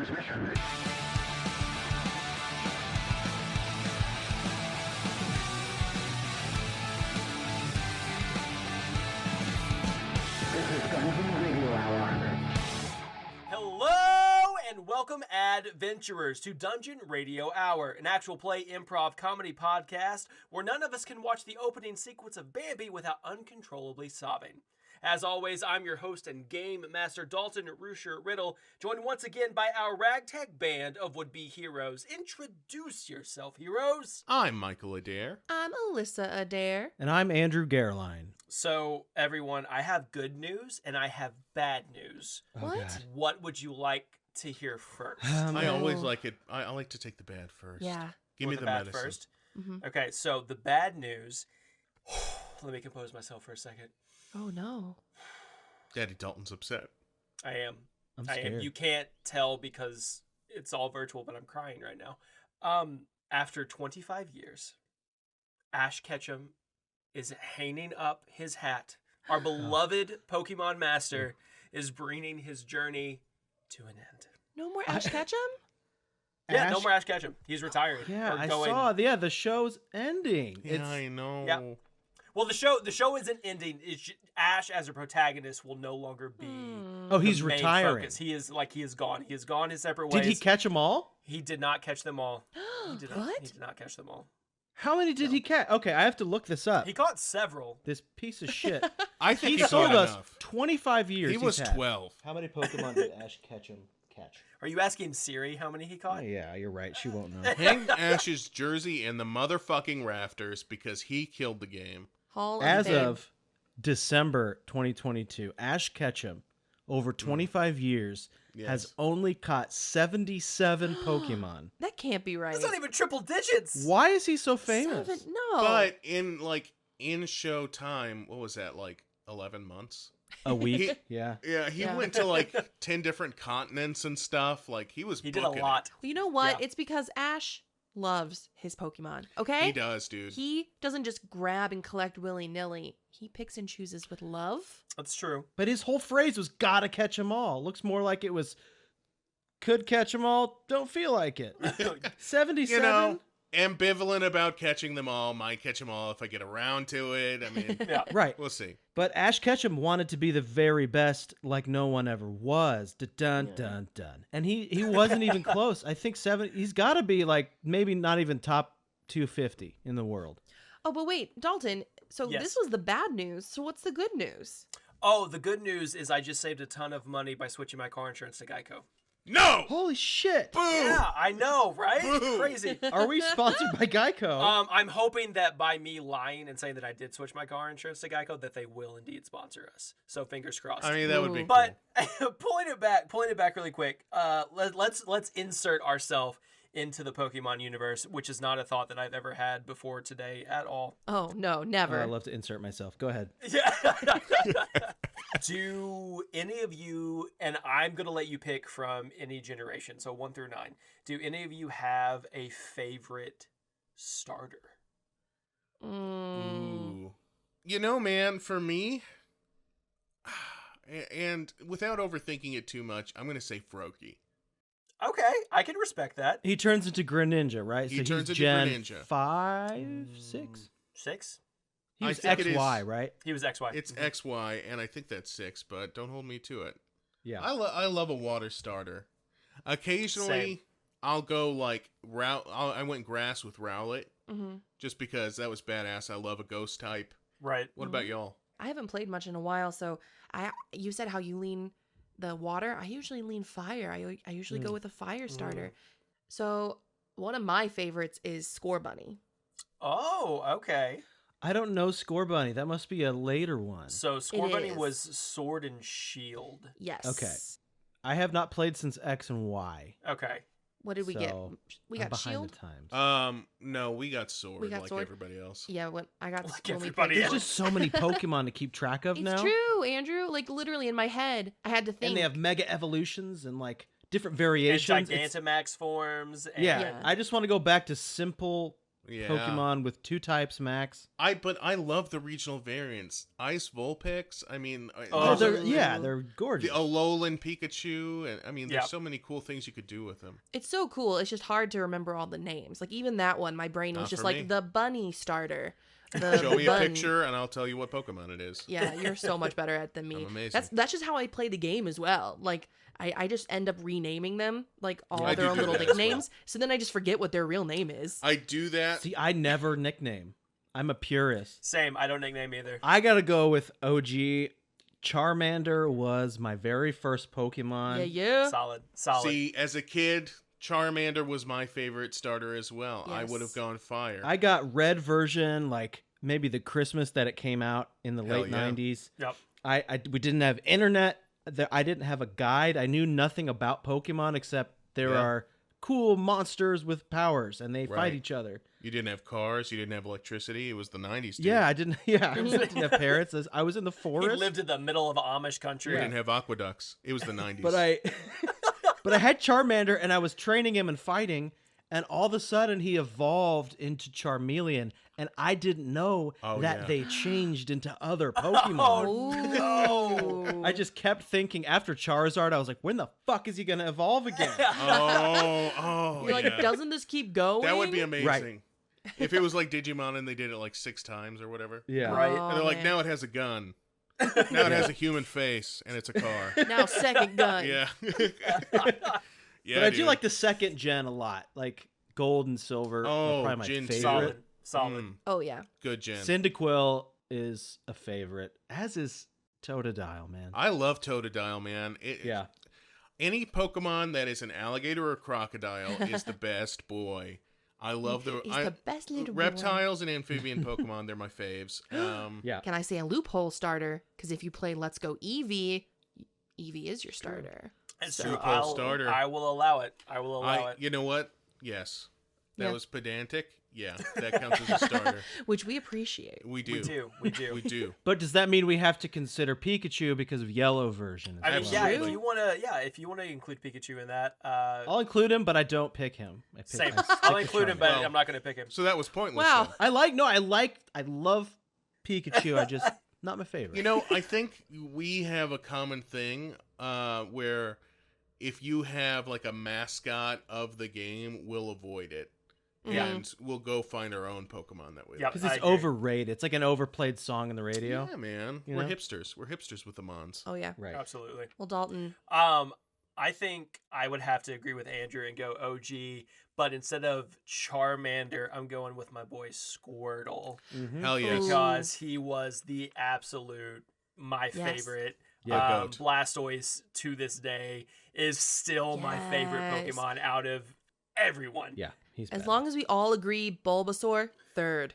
transmission. This is Dungeon Radio Hour. Hello and welcome, adventurers, to Dungeon Radio Hour, an actual play improv comedy podcast where none of us can watch the opening sequence of Bambi without uncontrollably sobbing. As always, I'm your host and game master, Dalton Rusher-Riddle, joined once again by our ragtag band of would-be heroes. Introduce yourself, heroes. I'm Michael Adair. I'm Alissa Adair. And I'm Andrew Gehrlein. So, everyone, I have good news and I have bad news. Oh, What? God. What would you like to hear first? I always like it. I like to take the bad first. Yeah. Give Or me the bad medicine. first. Mhm. Okay, so the bad news. Let me compose myself for a second. Oh, no. Daddy Dalton's upset. I am. I'm I am. scared. You can't tell because it's all virtual, but I'm crying right now. After 25 years, Ash Ketchum is hanging up his hat. Our beloved Pokemon master is bringing his journey to an end. No more Ash Ketchum? Yeah, no Ash- more Ash Ketchum. He's retiring. Yeah, Or I going- saw. Yeah, the show's ending. Yeah, I know. Yeah. Well, the show isn't ending. Ash as a protagonist will no longer be. Oh, the he's main retiring. focus. He is gone. He has gone his separate ways. Did he catch them all? He did not catch them all. He did not, What? he did not catch them all. How many did he catch? Okay, I have to look this up. He caught several. This piece of shit. I think He he told caught us enough. 25 years. He was he's had. 12. How many Pokemon did Ash Ketchum catch? Are you asking Siri how many he Oh, caught? yeah, you're right. She won't know. Hang Ash's jersey in the motherfucking rafters because he killed the game. Hall of As Fame. of December 2022, Ash Ketchum, over 25 years, has Yes. only caught 77 Pokemon. That can't be right. That's not even triple digits. Why is he so famous? No. But in show time, what was that, like 11 months? A week? He- Yeah. Yeah, he Yeah. went to like 10 different continents and stuff. Like he was He did a booking it. lot. You know what? Yeah. It's because Ash loves his Pokemon, okay? He does, dude. He doesn't just grab and collect willy-nilly. He picks and chooses with love. That's true. But his whole phrase was "gotta catch 'em all." Looks more like it was "could catch 'em all, don't feel like it." 77. You know, ambivalent about catching them all. Might catch them all if I get around to it. I mean, Yeah. Right. we'll see. But Ash Ketchum wanted to be the very best, like no one ever was. Dun Yeah. dun dun. And he wasn't even close. I think he's got to be like maybe not even top 250 in the world. Oh, but wait, Dalton. So Yes. this was the bad news. So what's the good news? Oh, the good news is I just saved a ton of money by switching my car insurance to Geico. No! Holy shit. Boo! Yeah, I know, right? Boo. Crazy. Are we sponsored by Geico? I'm hoping that by me lying and saying that I did switch my car insurance to Geico, that they will indeed sponsor us. So fingers crossed. I mean, that would be Ooh. cool. But pulling it back really quick. Let's insert ourselves into the Pokemon universe, which is not a thought that I've ever had before today at all. Oh, no, Oh, never. I love to insert myself. Go ahead. Yeah. Do any of you, and I'm gonna let you pick from any generation, so 1 through 9. Do any of you have a favorite starter? Ooh. You know, man, for me, and without overthinking it too much, I'm going to say Froakie. Okay, I can respect that. He turns into Greninja, right? He so turns he's into Gen Greninja. 5, 6? 6? He I was think it is- XY, right? He was XY. It's XY, and I think that's 6, but don't hold me to it. Yeah. I love a water starter. Occasionally, Same. I'll go like I went grass with Rowlet hmm just because that was badass. I love a ghost type. Right. What about y'all? I haven't played much in a while, so you said how you lean the water. I usually lean fire. I usually go with a fire starter. So one of my favorites is Score Bunny. Oh, okay. I don't know Score Bunny. That must be a later one. So Scorbunny is. was Sword and Shield. Yes. Okay. I have not played since X and Y. Okay. What did we get? So We I'm got behind Shield. the times. No, we got sword We got like sword? everybody else. Yeah, when I got Like when we everybody played There's else. just so many Pokemon to keep track of It's now. true, Andrew. Like literally in my head, I had to think. And they have mega evolutions and like different And variations. Gigantamax forms. And Yeah, Yeah. I just want to go back to simple Yeah. Pokemon with 2 types max. But I love the regional variants. Ice Vulpix. I mean, Oh, They're gorgeous. the Alolan Pikachu, and I mean, there's Yeah. so many cool things you could do with them. It's so cool. It's just hard to remember all the names. Like even that one, my brain was Not just for like me. the bunny starter. The Show me a bun- picture, and I'll tell you what Pokemon it is. Yeah, you're so much better at than me. I'm amazing. That's just how I play the game as well. Like I just end up renaming them like all I their do own do little that as nicknames. So then I just forget what their real name is. I do that. See, I never nickname. I'm a purist. Same. I don't nickname either. I gotta go with OG. Charmander was my very first Pokemon. Yeah. Solid. See, as a kid, Charmander was my favorite starter as well. I would have Yes. gone fire. I got red version like maybe the Christmas that it came out in the Hell late yeah. 90s. Yep. We didn't have internet. I didn't have a guide. I knew nothing about Pokemon except there Yeah. are cool monsters with powers and they fight Right. each other. You didn't have cars. You didn't have electricity. It was the 90s, dude. Yeah, I didn't. Yeah, I didn't have parents. I was in the He forest. lived in the middle of Amish country. We didn't have aqueducts. It was the 90s. But I had Charmander and I was training him and fighting, and all of a sudden he evolved into Charmeleon, and I didn't know that yeah. they changed into other Pokemon. Oh. I just kept thinking after Charizard, I was like, when the fuck is he gonna evolve again? Oh, You're like, yeah. doesn't this keep going? That would be amazing. Right. If it was like Digimon and they did it like 6 times or whatever. Yeah. Right. Oh, And they're like, man. now it has a gun. Now it has a human face and it's a car. Now second gun. Yeah. Yeah, But I do dude. like the second gen a lot. Like Gold and Silver Oh, are probably my Gen favorite. Solid. Mm, Oh yeah. good gen. Cyndaquil is a favorite, as is Totodile, man. I love Totodile, man. Yeah. Any Pokemon that is an alligator or a crocodile is the best boy. I love He's the best little boy. reptiles and amphibian Pokemon. They're my faves. Yeah. Can I say a loophole starter? Because if you play Let's Go Eevee, Eevee is your starter. It's So true. Loophole starter. I will allow it. I will allow it. You know what? Yes. That Yeah. was pedantic. Yeah, that counts as a starter. Which we appreciate. We do. We do. We do. We do. But does that mean we have to consider Pikachu because of yellow version? I mean, as yeah. well? If you wanna include Pikachu in that, I'll include him, but I don't pick him. same. I stick I'll with include him, Charmander. but Well, I'm not gonna pick him. So that was pointless. Wow. then. I love Pikachu. I just not my favorite. You know, I think we have a common thing where if you have like a mascot of the game, we'll avoid it. And we'll go find our own Pokemon that way. Yep. because I it's agree. overrated. It's like an overplayed song on the radio. Yeah, man. You We're know? hipsters. We're hipsters with the Mons. Oh yeah. Right. Absolutely. Well, Dalton. I think I would have to agree with Andrew and go OG, but instead of Charmander, I'm going with my boy Squirtle Mhm. Hell yes. Ooh. because he was the absolute my Yes. favorite. Yeah, goat. Blastoise to this day is still my favorite Yes. Pokemon out of everyone. Yeah, he's As bad. long as we all agree, Bulbasaur, third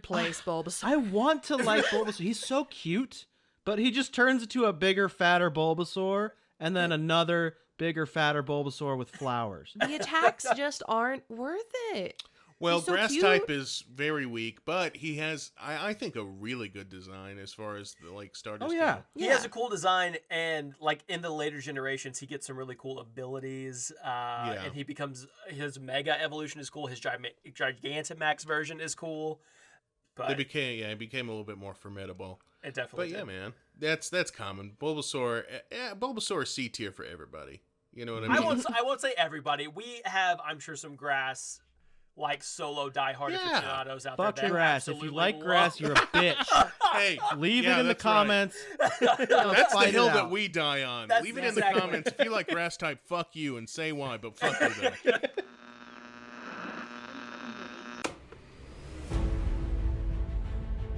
place, Bulbasaur. I want to like Bulbasaur. He's so cute, but he just turns into a bigger, fatter Bulbasaur, and then another bigger, fatter Bulbasaur with flowers. The attacks just aren't worth it. Well, He's so grass cute. type is very weak, but he has, I think, a really good design as far as the like starters. Oh, yeah. go. He has a cool design, and like in the later generations, he gets some really cool abilities. And he becomes his Mega evolution is cool. His Gigantamax version is cool. But He became a little bit more formidable. it definitely. But yeah, did. man, that's common. Bulbasaur, Bulbasaur is C tier for everybody. You know what I mean? I won't say everybody. We have, I'm sure, some grass like solo diehard Yeah. aficionados out there. Fuck that grass. If you absolutely like love- grass, you're a bitch. Hey, Leave yeah, it in the that's right. comments. That's the fight it hill that out. we die on. That's Leave it in exactly. the comments if you like grass type. Fuck you and say why, but fuck you though.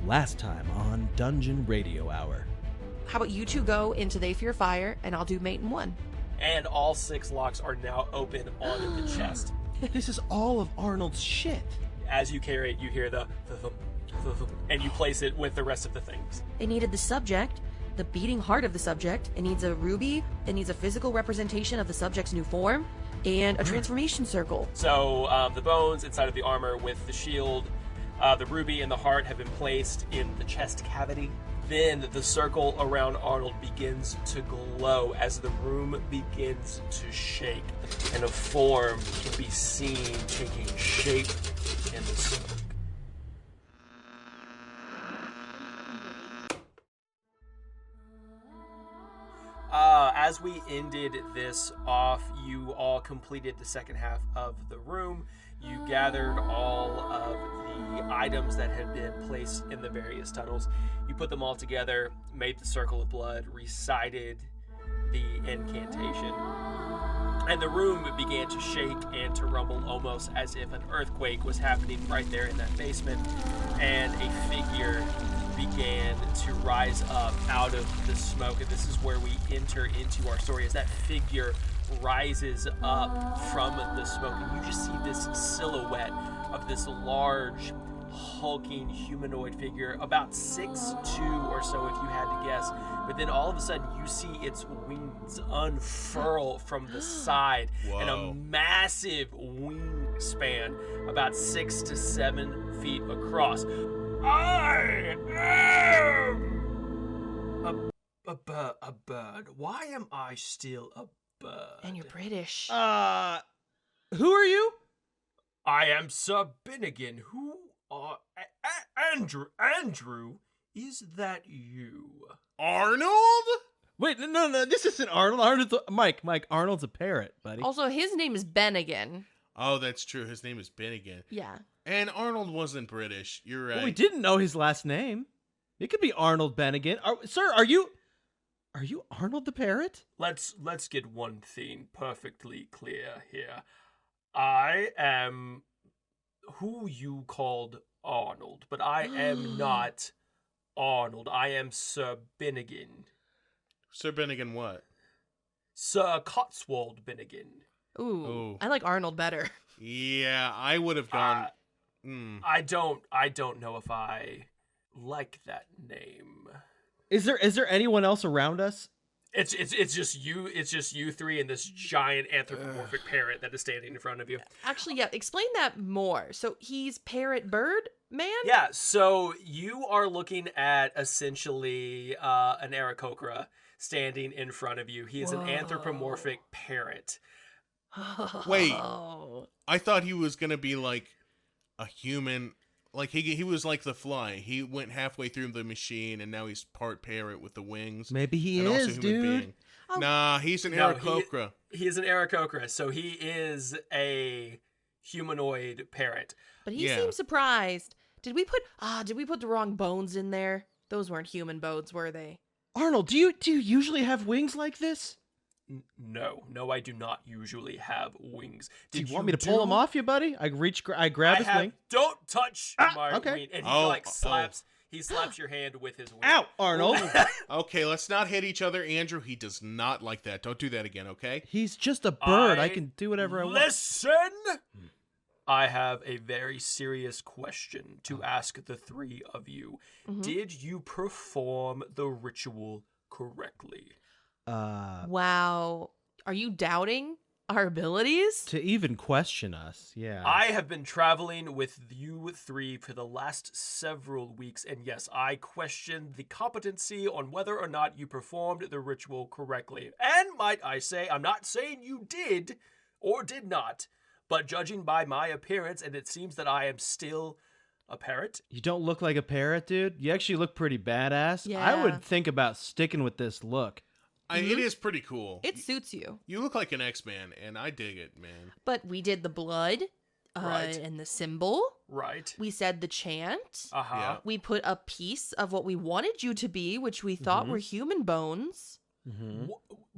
Last time on Dungeon Radio Hour. How about you two go into They Fear Fire, and I'll do Mate in 1. And all 6 locks are now open on the chest. This is all of Arnold's shit. As you carry it, you hear the thump, and you place it with the rest of the things. It needed the subject, the beating heart of the subject. It needs a ruby. It needs a physical representation of the subject's new form, and a transformation circle. So the bones inside of the armor with the shield, the ruby and the heart have been placed in the chest cavity. Then the circle around Arnold begins to glow as the room begins to shake, and a form can be seen taking shape in the smoke. As we ended this off, you all completed the second half of the room. You gathered all of the items that had been placed in the various tunnels. You put them all together, made the circle of blood, recited the incantation, and the room began to shake and to rumble almost as if an earthquake was happening right there in that basement, and a figure began to rise up out of the smoke. And this is where we enter into our story, as that figure rises up from the smoke, and you just see this silhouette of this large, hulking humanoid figure, about 6'2" or so if you had to guess. But then all of a sudden you see its wings unfurl from the side. Whoa. And a massive wingspan about 6 to 7 feet across. I am a bird. Why am I still a bird? And you're British. Who are you? I am Sir Binnigan. Who are Andrew? Is that you? Arnold? Wait, no, this isn't Arnold. Arnold's Mike. Arnold's a parrot, buddy. Also, his name is Bennigan. Oh, that's true. His name is Binnigan. Yeah. And Arnold wasn't British. You're right. Well, we didn't know his last name. It could be Arnold Bennigan. Sir, are you Arnold the parrot? Let's get one thing perfectly clear here. I am who you called Arnold, but I am not Arnold. I am Sir Binnigan. Sir Binnigan what? Sir Cotswold Binnigan. Ooh, I like Arnold better. Yeah, I would have gone... I don't know if I like that name. Is there anyone else around us? It's just you. It's just you three and this giant anthropomorphic parrot that is standing in front of you. Actually, yeah. Explain that more. So he's parrot bird man? Yeah. So you are looking at essentially an Aarakocra standing in front of you. He is an anthropomorphic parrot. Wait, I thought he was gonna be like a human. Like he was like the Fly. He went halfway through the machine, and now he's part parrot with the wings. Maybe he and is, also human dude. being. Nah, he's an Aarakocra. He is an Aarakocra, so he is a humanoid parrot. But he seems surprised. Did we put the wrong bones in there? Those weren't human bones, were they? Arnold, do you usually have wings like this? No, I do not usually have wings. Do you want me to pull them off you, buddy? I grab his wing. Don't touch my okay. wing. And he slaps. He slaps your hand with his wing. Ow, Arnold. Okay, let's not hit each other, Andrew. He does not like that. Don't do that again, okay? He's just a bird. I can do whatever I want. Listen! I have a very serious question to ask the three of you. Mm-hmm. Did you perform the ritual correctly? Wow. Are you doubting our abilities? To even question us, yeah. I have been traveling with you three for the last several weeks, and yes, I questioned the competency on whether or not you performed the ritual correctly. And might I say, I'm not saying you did or did not, but judging by my appearance, and it seems that I am still a parrot. You don't look like a parrot, dude. You actually look pretty badass. Yeah. I would think about sticking with this look. It is pretty cool. It suits you. You look like an X-Man, and I dig it, man. But we did the blood Right. and the symbol. Right. We said the chant. Uh-huh. Yeah. We put a piece of what we wanted you to be, which we thought were human bones. Mm-hmm.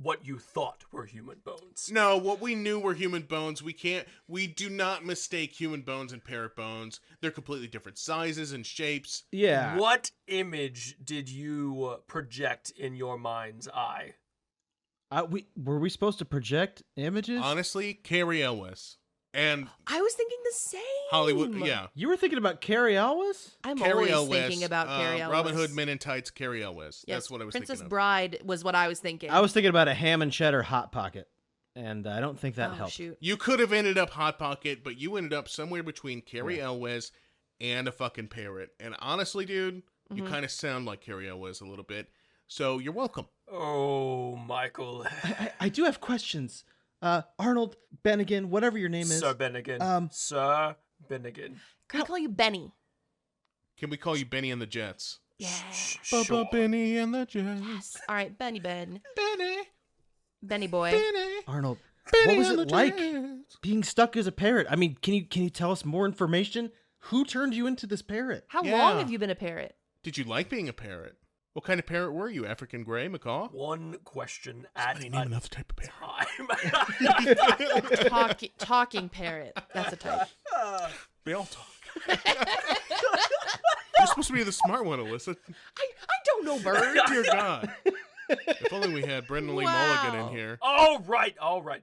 What you thought were human bones. No, what we knew were human bones. We do not mistake human bones and parrot bones. They're completely different sizes and shapes. Yeah. What image did you project in your mind's eye? Were we supposed to project images? Honestly, Carrie Elwes. And I was thinking the same. Hollywood, yeah. You were thinking about Carrie Elwes? I'm Carrie always Elwes, thinking about Carrie Elwes. Robin Hood Men in Tights, Carrie Elwes. Yes, That's what I was Princess thinking of. Bride was what I was thinking. I was thinking about a ham and cheddar Hot Pocket, and I don't think that oh, helped. Shoot. You could have ended up Hot Pocket, but you ended up somewhere between Carrie Elwes and a fucking parrot. And honestly, dude, You kind of sound like Carrie Elwes a little bit. So you're welcome. Oh, Michael. I do have questions. Arnold, Bennigan, whatever your name is. Sir Bennigan. Sir Bennigan. Can I call you Benny? Can we call you Benny and the Jets? Yeah. Sure. Benny and the Jets. Yes. All right, Benny Ben. Benny. Benny boy. Benny. Arnold, Benny what was and it the like Jets. being stuck as a parrot? I mean, can you tell us more information? Who turned you into this parrot? How Yeah. long have you been a parrot? Did you like being a parrot? What kind of parrot were you? African gray, macaw? One question at Somebody a name another type of parrot. time. Talking parrot. That's a type. They all talk. You're supposed to be the smart one, Alyssa. I don't know birds. Dear God. If only we had Brendan Lee Mulligan in here. All right.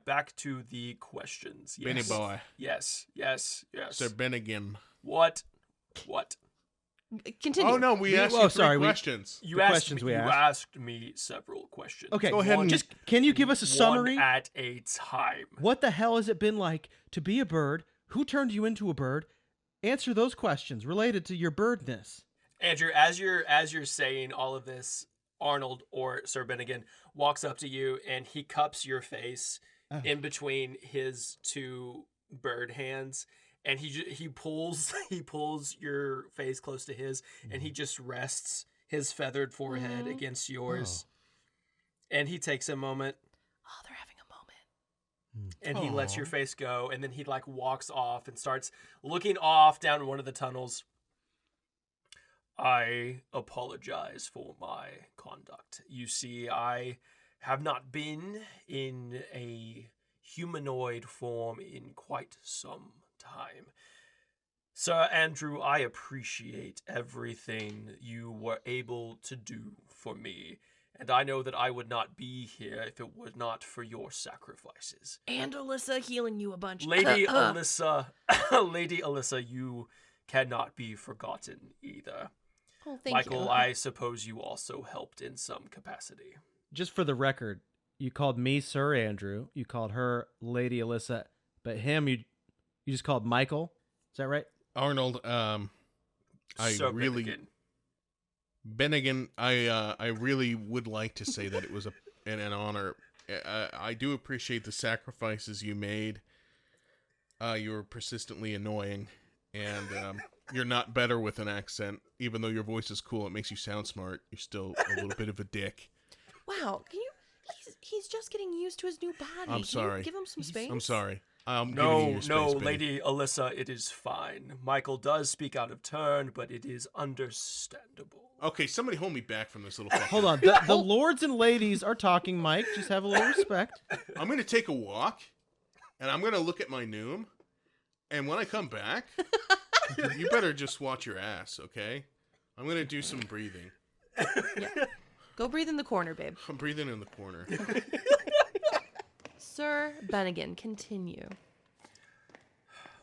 Back to the questions. Yes. Benny boy. Yes. Sir Bennigan. What? Continue. Oh, no, we asked oh, you sorry, three we- questions. You The asked questions me, we you asked. asked me several questions. Okay, Go ahead and just can you give us a summary? One at a time. What the hell has it been like to be a bird? Who turned you into a bird? Answer those questions related to your birdness. Andrew, as you're saying all of this, Arnold or Sir Bennigan walks up to you and he cups your face in between his two bird hands, and he pulls your face close to his, and he just rests his feathered forehead against yours, and he takes a moment. Oh, they're having a moment. And he lets your face go, and then he walks off and starts looking off down one of the tunnels. I apologize for my conduct. You see, I have not been in a humanoid form in quite some time. Sir Andrew, I appreciate everything you were able to do for me, and I know that I would not be here if it were not for your sacrifices. And Alissa healing you a bunch. Lady Alissa, you cannot be forgotten either. Oh, thank Michael, you. I suppose you also helped in some capacity. Just for the record, you called me Sir Andrew. You called her Lady Alyssa, but him you just called Michael. Is that right? Arnold, I So really... Bennigan, I really would like to say that it was an honor. I do appreciate the sacrifices you made. You were persistently annoying, and you're not better with an accent. Even though your voice is cool, it makes you sound smart. You're still a little bit of a dick. Wow, can you? He's just getting used to his new body. I'm Can sorry. you give him some space. I'm sorry. I'm giving you your space, No, Benny. Lady Alyssa, it is fine. Michael does speak out of turn, but it is understandable. Okay, somebody hold me back from this little fucker. Hold on. The lords and ladies are talking, Mike. Just have a little respect. I'm going to take a walk, and I'm going to look at my Noom, and when I come back, you better just watch your ass, okay? I'm going to do some breathing. Yeah. Go breathe in the corner, babe. I'm breathing in the corner. Sir Bennigan, continue.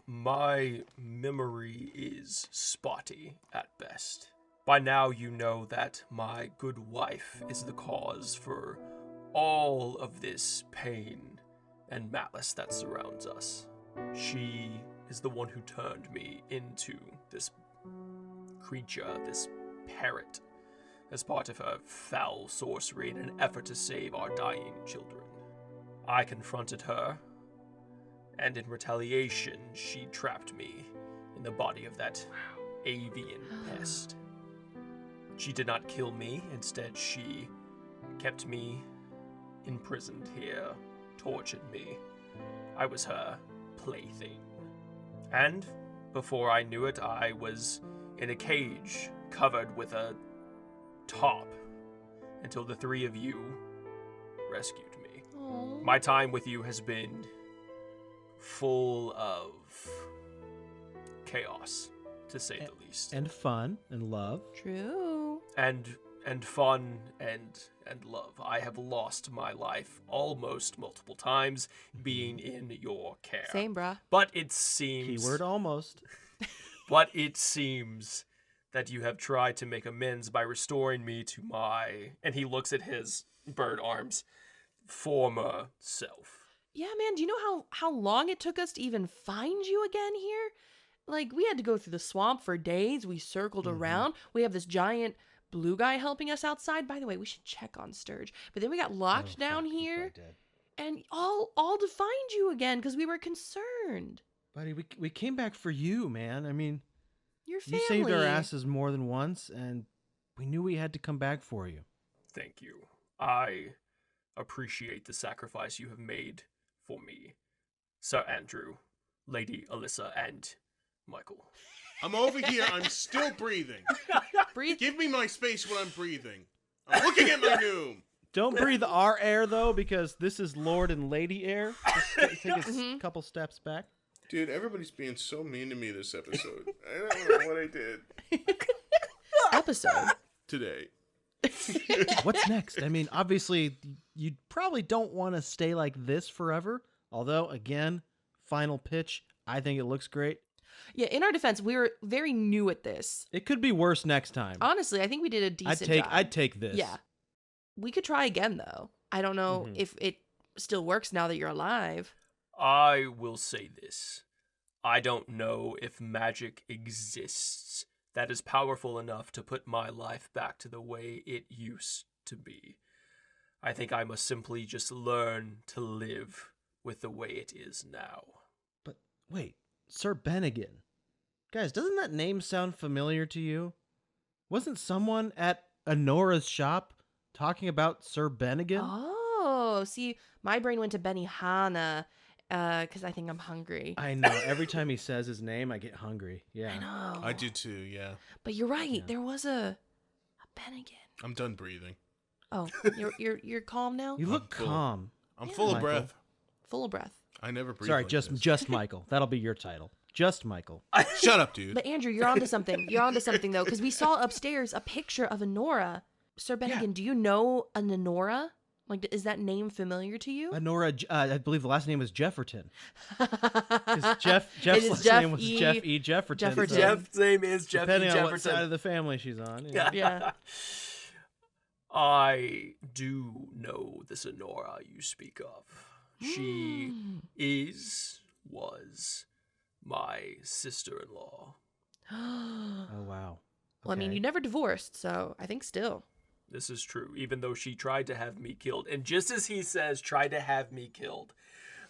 My memory is spotty at best. By now you know that my good wife is the cause for all of this pain and malice that surrounds us. She is the one who turned me into this creature, this parrot, as part of her foul sorcery in an effort to save our dying children. I confronted her, and in retaliation, she trapped me in the body of that avian pest. She did not kill me. Instead, she kept me imprisoned here, tortured me. I was her plaything. And before I knew it, I was in a cage covered with a top until the three of you rescued me. Aww. My time with you has been full of chaos, to say the least. And fun and love. True. And fun and love. I have lost my life almost multiple times being in your care. Same, bruh. But it seems Keyword almost. But it seems that you have tried to make amends by restoring me to my, and he looks at his bird arms, former self. Yeah, man, do you know how long it took us to even find you again here? Like, we had to go through the swamp for days. We circled around. We have this giant blue guy helping us outside. By the way, we should check on Sturge. But then we got locked down here. And all to find you again because we were concerned. Buddy, we came back for you, man. I mean, Your family. you saved our asses more than once, and we knew we had to come back for you. Thank you. I appreciate the sacrifice you have made for me, Sir Andrew, Lady Alissa, and Michael. I'm over here. I'm still breathing. Breathe. Give me my space when I'm breathing. I'm looking at my noom. Don't breathe our air, though, because this is Lord and Lady Air. Just take a couple steps back. Dude, everybody's being so mean to me this episode. I don't know what I did Episode. today. What's next? I mean, obviously, you probably don't want to stay like this forever. Although, again, final pitch, I think it looks great. Yeah, in our defense, we were very new at this. It could be worse next time. Honestly, I think we did a decent job. I'd take this. Yeah. We could try again, though. I don't know if it still works now that you're alive. I will say this. I don't know if magic exists that is powerful enough to put my life back to the way it used to be. I think I must simply just learn to live with the way it is now. But wait, Sir Bennigan. Guys, doesn't that name sound familiar to you? Wasn't someone at Honora's shop talking about Sir Bennigan? Oh, see, my brain went to Benihana because I think I'm hungry. I know. Every time he says his name, I get hungry. Yeah. I know. I do too, yeah. But you're right. Yeah. There was a Bennigan. I'm done breathing. Oh, you're calm now? You look full. calm. I'm full of Michael. breath. Full of breath. I never breathe. Sorry, like just this. Michael. That'll be your title. Just Michael. Shut up, dude. But Andrew, you're onto something. You're onto something though, because we saw upstairs a picture of Honora. Sir Bennigan, do you know an Honora? Like, is that name familiar to you? Honora, I believe the last name was Jefferton. Jeff's It is last Jeff name was E. Jeff E. Jefferton. Jefferton. so Jeff's name is Jeff depending on what Jefferson. side of the family she's on. Yeah. Yeah. I do know this Honora you speak of. She was my sister-in-law. Oh, wow. Well, I mean, Okay. you never divorced, so I think still. This is true, even though she tried to have me killed. And just as he says, tried to have me killed,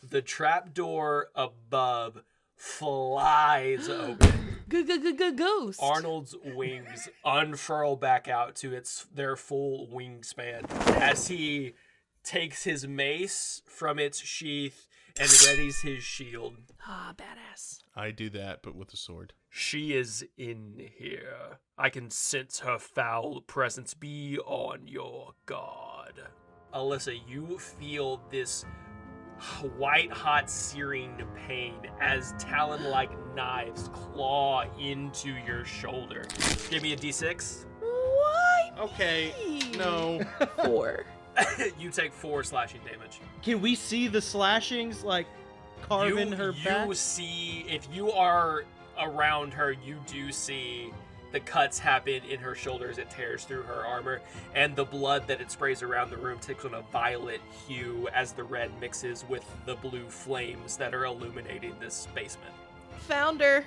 the trapdoor above flies open. Good ghost. Arnold's wings unfurl back out to their full wingspan as he takes his mace from its sheath and readies his shield. Ah, badass. I do that, but with a sword. She is in here. I can sense her foul presence. Be on your guard. Alissa, you feel this white-hot searing pain as talon-like knives claw into your shoulder. Give me a d6. Why? Okay, no. 4. You take 4 slashing damage. Can we see the slashings, like, carving her back? You see, if you are around her, you do see the cuts happen in her shoulder as it tears through her armor, and the blood that it sprays around the room takes on a violet hue as the red mixes with the blue flames that are illuminating this basement. Found her.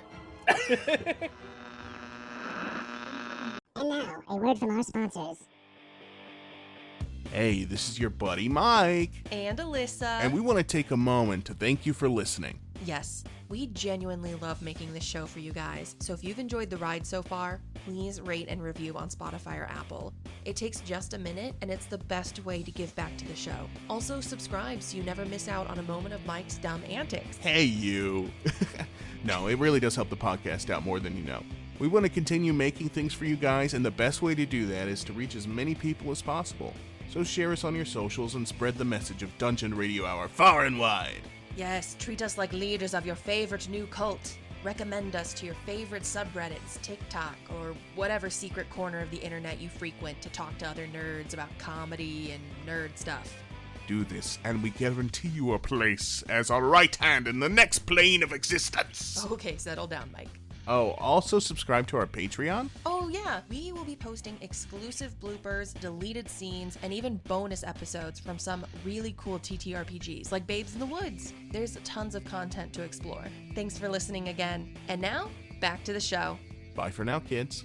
And now, a word from our sponsors. Hey, this is your buddy Mike, And Alissa. and we want to take a moment to thank you for listening. Yes, we genuinely love making this show for you guys. So if you've enjoyed the ride so far, please rate and review on Spotify or Apple. It takes just a minute, and it's the best way to give back to the show. Also, subscribe so you never miss out on a moment of Mike's dumb antics. Hey, you. No, it really does help the podcast out more than you know. We want to continue making things for you guys, and the best way to do that is to reach as many people as possible. So share us on your socials and spread the message of Dungeon Radio Hour far and wide. Yes, treat us like leaders of your favorite new cult. Recommend us to your favorite subreddits, TikTok, or whatever secret corner of the internet you frequent to talk to other nerds about comedy and nerd stuff. Do this, and we guarantee you a place as our right hand in the next plane of existence. Okay, settle down, Mike. Oh, also subscribe to our Patreon? Oh yeah, we will be posting exclusive bloopers, deleted scenes, and even bonus episodes from some really cool TTRPGs like Babes in the Woods. There's tons of content to explore. Thanks for listening again. And now, back to the show. Bye for now, kids.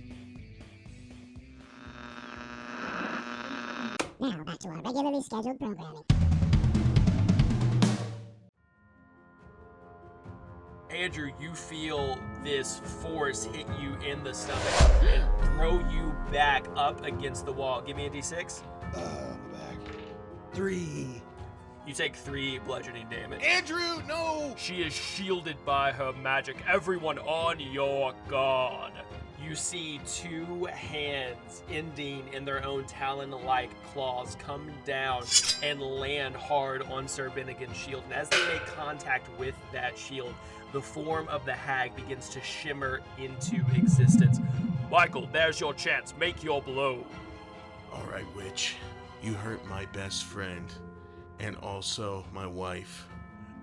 Now back to our regularly scheduled programming. Andrew, you feel this force hit you in the stomach and throw you back up against the wall. Give me a d6. Back. 3. You take 3 bludgeoning damage. Andrew, no! She is shielded by her magic. Everyone on your guard. You see 2 hands ending in their own talon-like claws come down and land hard on Sir Bennigan's shield. And as they make contact with that shield, the form of the hag begins to shimmer into existence. Michael, there's your chance. Make your blow. All right, witch. You hurt my best friend. And also my wife.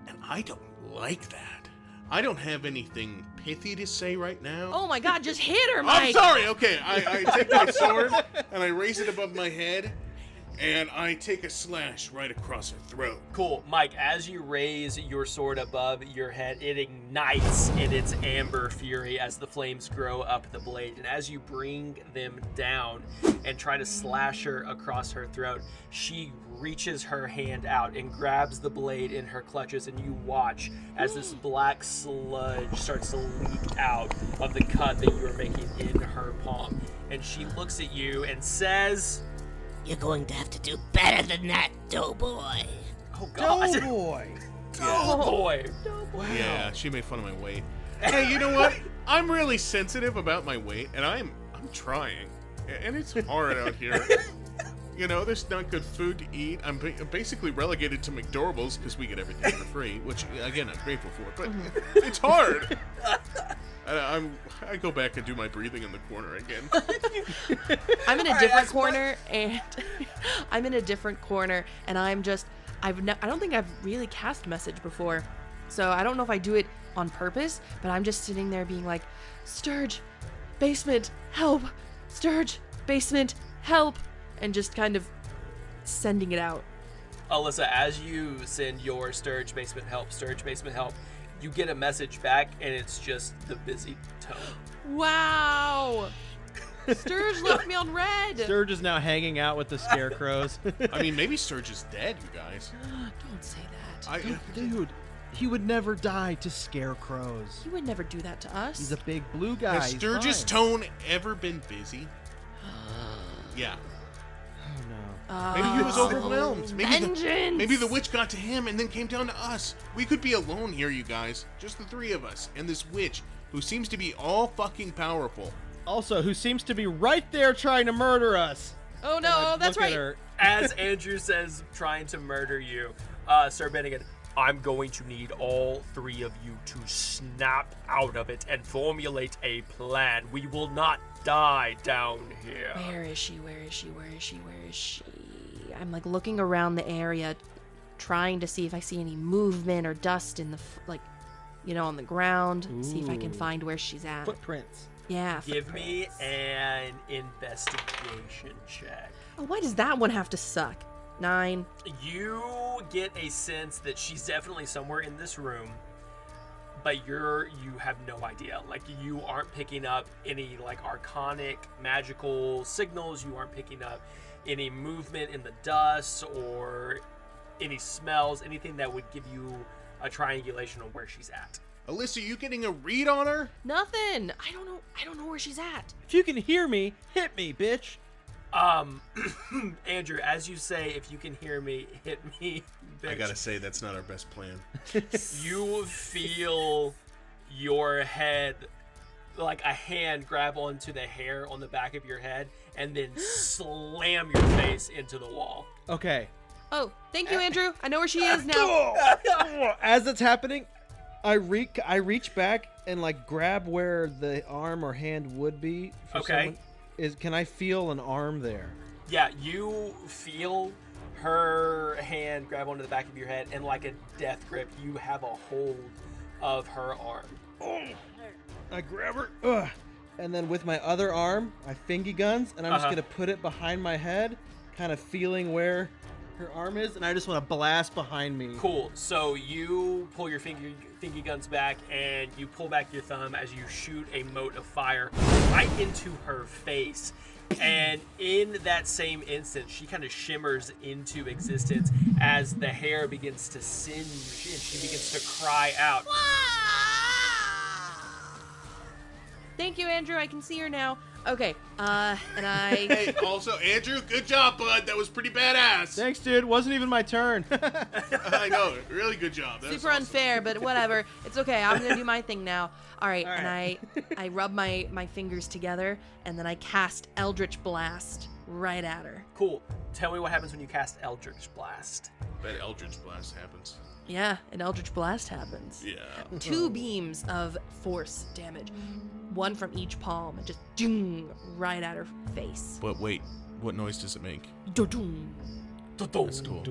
And I don't like that. I don't have anything pithy to say right now. Oh my god, just hit her, Mike! I'm sorry, okay. I take my sword and I raise it above my head and I take a slash right across her throat. Cool. Mike, as you raise your sword above your head, it ignites in its amber fury as the flames grow up the blade. And as you bring them down and try to slash her across her throat, she reaches her hand out and grabs the blade in her clutches, and you watch as this black sludge starts to leak out of the cut that you are making in her palm. And she looks at you and says, You're going to have to do better than that, doughboy. oh god. boy. Oh boy. Yeah, she made fun of my weight. Hey, you know what? I'm really sensitive about my weight, and I'm trying. And it's hard out here. You know, there's not good food to eat. I'm basically relegated to McDorables because we get everything for free, which, again, I'm grateful for. But it's hard. I go back and do my breathing in the corner again. I'm in a different corner, and I'm in a different corner, and I'm just, I don't think I've really cast message before, so I don't know if I do it on purpose, but I'm just sitting there being like, Sturge, basement, help, Sturge, basement, help, and just kind of sending it out. Alissa, as you send your Sturge basement help, you get a message back, and it's just the busy tone. Wow! Sturge left me on red! Sturge is now hanging out with the scarecrows. I mean, maybe Sturge is dead, you guys. Don't say that. Dude, he would never die to scarecrows. He would never do that to us. He's a big blue guy. Has Sturge's Fine. tone ever been busy? Yeah. Oh, no. Maybe he was overwhelmed. Vengeance! Maybe the witch got to him and then came down to us. We could be alone here, you guys. Just the 3 of us and this witch who seems to be all fucking powerful. Also, who seems to be right there trying to murder us. Oh no, God, that's look at right. her. As Andrew says, trying to murder you, Sir Bennigan, I'm going to need all 3 of you to snap out of it and formulate a plan. We will not die down here. Where is she? I'm like looking around the area, trying to see if I see any movement or dust in the, on the ground. See if I can Ooh. find where she's at. Footprints. Yeah. Give me footprints. an investigation check. Oh, why does that one have to suck? 9. You get a sense that she's definitely somewhere in this room, but you have no idea. Like, you aren't picking up any arcanic magical signals. You aren't picking up any movement in the dust or any smells, anything that would give you a triangulation on where she's at. Alyssa, you getting a read on her? Nothing. I don't know where she's at. If you can hear me, hit me, bitch. Andrew, as you say, if you can hear me, hit me, bitch. I gotta say, that's not our best plan. You feel your head, like a hand grab onto the hair on the back of your head and then slam your face into the wall. Okay. Oh, thank you, Andrew. I know where she is now. As it's happening, I reach back and grab where the arm or hand would be for Okay. someone. Can I feel an arm there? Yeah, you feel her hand grab onto the back of your head, and like a death grip, you have a hold of her arm. I grab her, and then with my other arm, I fingy guns, and I'm just gonna put it behind my head, kind of feeling where her arm is, and I just want to blast behind me. Cool. So you pull your fingy guns back, and you pull back your thumb as you shoot a mote of fire right into her face. And in that same instant, she kind of shimmers into existence as the hair begins to singe, and she begins to cry out. Thank you, Andrew. I can see her now. Okay, and I... Hey, also, Andrew, good job, bud. That was pretty badass. Thanks, dude. Wasn't even my turn. I know. Really good job. That was Super awesome. unfair, but whatever. It's okay. I'm gonna do my thing now. All right. And I rub my fingers together, and then I cast Eldritch Blast right at her. Cool. Tell me what happens when you cast Eldritch Blast. That Eldritch Blast happens. Yeah, an Eldritch Blast happens. Yeah. 2 beams of force damage. 1 from each palm, and just ding right at her face. But wait, what noise does it make? Doo-doom. That's cool.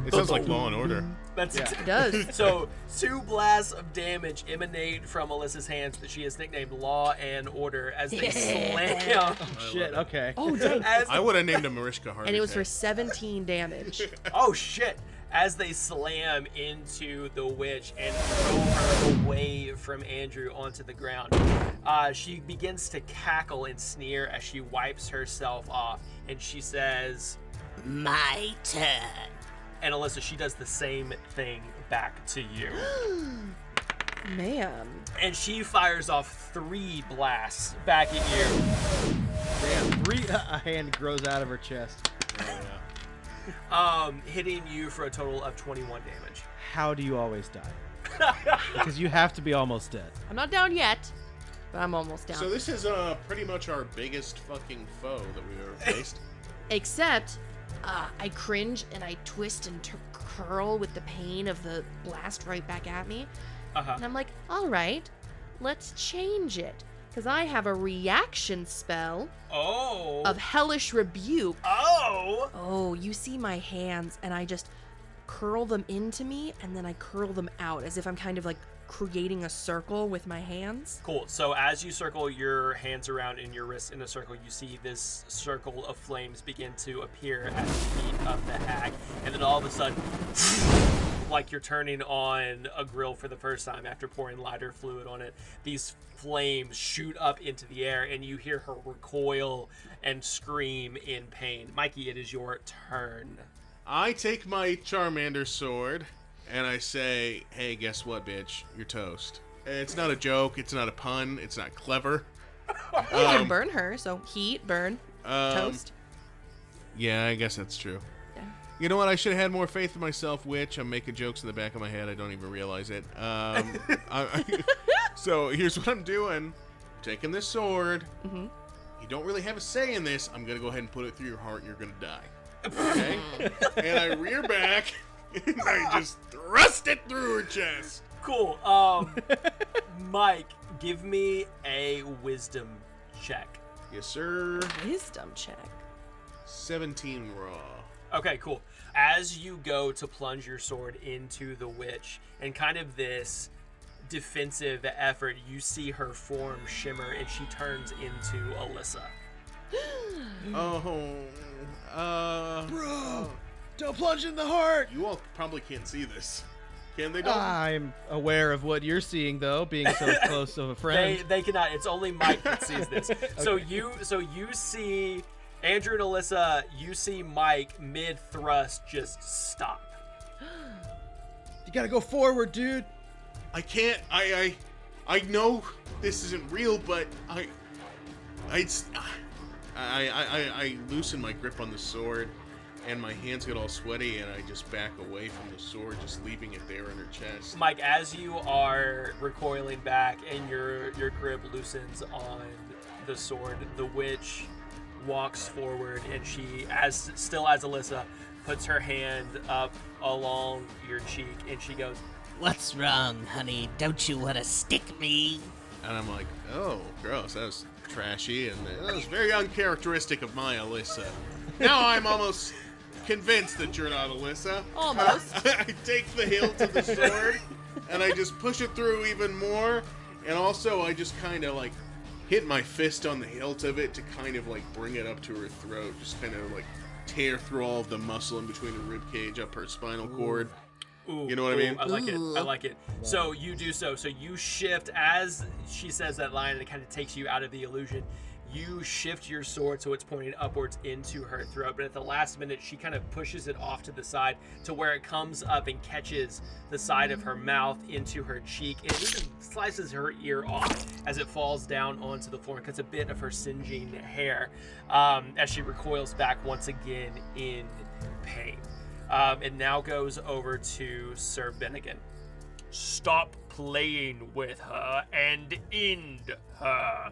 It sounds like Law and Order. That's It does. So 2 blasts of damage emanate from Alyssa's hands that she has nicknamed Law and Order as they slam. Shit, okay. Oh, dang. I would have named him Mariska Hargitay. And it was for 17 damage. Oh shit! As they slam into the witch and throw her away from Andrew onto the ground, she begins to cackle and sneer as she wipes herself off, and she says, My turn. and Alissa, she does the same thing back to you. Man. And she fires off 3 blasts back at you. Damn, 3, a hand grows out of her chest. Hitting you for a total of 21 damage. How do you always die? Because you have to be almost dead. I'm not down yet, but I'm almost down. So this is pretty much our biggest fucking foe that we've ever faced. Except, I cringe and I twist and curl with the pain of the blast right back at me. And I'm like, all right, let's change it. Because I have a reaction spell of Hellish Rebuke. Oh, you see my hands, and I just curl them into me, and then I curl them out, as if I'm kind of like creating a circle with my hands. Cool. So as you circle your hands around in your wrists in a circle, you see this circle of flames begin to appear at the feet of the hag. And then all of a sudden, like you're turning on a grill for the first time after pouring lighter fluid on it, these flames shoot up into the air, and you hear her recoil and scream in pain. Mikey, it is your turn. I take my Charmander sword, and I say, hey, guess what, bitch? You're toast. It's not a joke. It's not a pun. It's not clever. You can burn her, so heat, burn, toast. Yeah, I guess that's true. Yeah. You know what? I should have had more faith in myself, witch. I'm making jokes in the back of my head. I don't even realize it. So here's what I'm doing. I'm taking this sword. Mm-hmm. You don't really have a say in this. I'm going to go ahead and put it through your heart, and you're going to die. Okay? And I rear back, and I just thrust it through her chest. Cool. Mike, give me a wisdom check. Yes, sir. Wisdom check. 17 raw. Okay, cool. As you go to plunge your sword into the witch, and kind of this defensive effort, you see her form shimmer, and she turns into Alissa. Bro, don't plunge in the heart. You all probably can't see this. Can they? Don't? I'm aware of what you're seeing, though, being so close of a friend. They cannot. It's only Mike that sees this. So you see Andrew and Alissa. You see Mike mid thrust just stop. You gotta go forward, dude. I can't. I know this isn't real, but I loosen my grip on the sword, and my hands get all sweaty, and I just back away from the sword, just leaving it there in her chest. Mike, as you are recoiling back and your grip loosens on the sword, the witch walks forward, and she, as Alissa, puts her hand up along your cheek, and she goes, What's wrong, honey? Don't you want to stick me? And I'm like, oh, gross, that was trashy, and that was very uncharacteristic of my Alissa. Now I'm almost convinced that you're not Alissa. Almost. I take the hilt of the sword, and I just push it through even more, And also, I just kind of, like, hit my fist on the hilt of it to kind of, like, bring it up to her throat. Just kind of, like, tear through all of the muscle in between her rib cage up her spinal cord. Ooh, You know what I mean? I like it. I like it. So you do so. So you shift as she says that line, and it kind of takes you out of the illusion. You shift your sword so it's pointed upwards into her throat, but at the last minute, she kind of pushes it off to the side to where it comes up and catches the side of her mouth into her cheek, and it even slices her ear off as it falls down onto the floor and cuts a bit of her singeing hair as she recoils back once again in pain. It now goes over to Sir Bennigan. Stop playing with her and end her.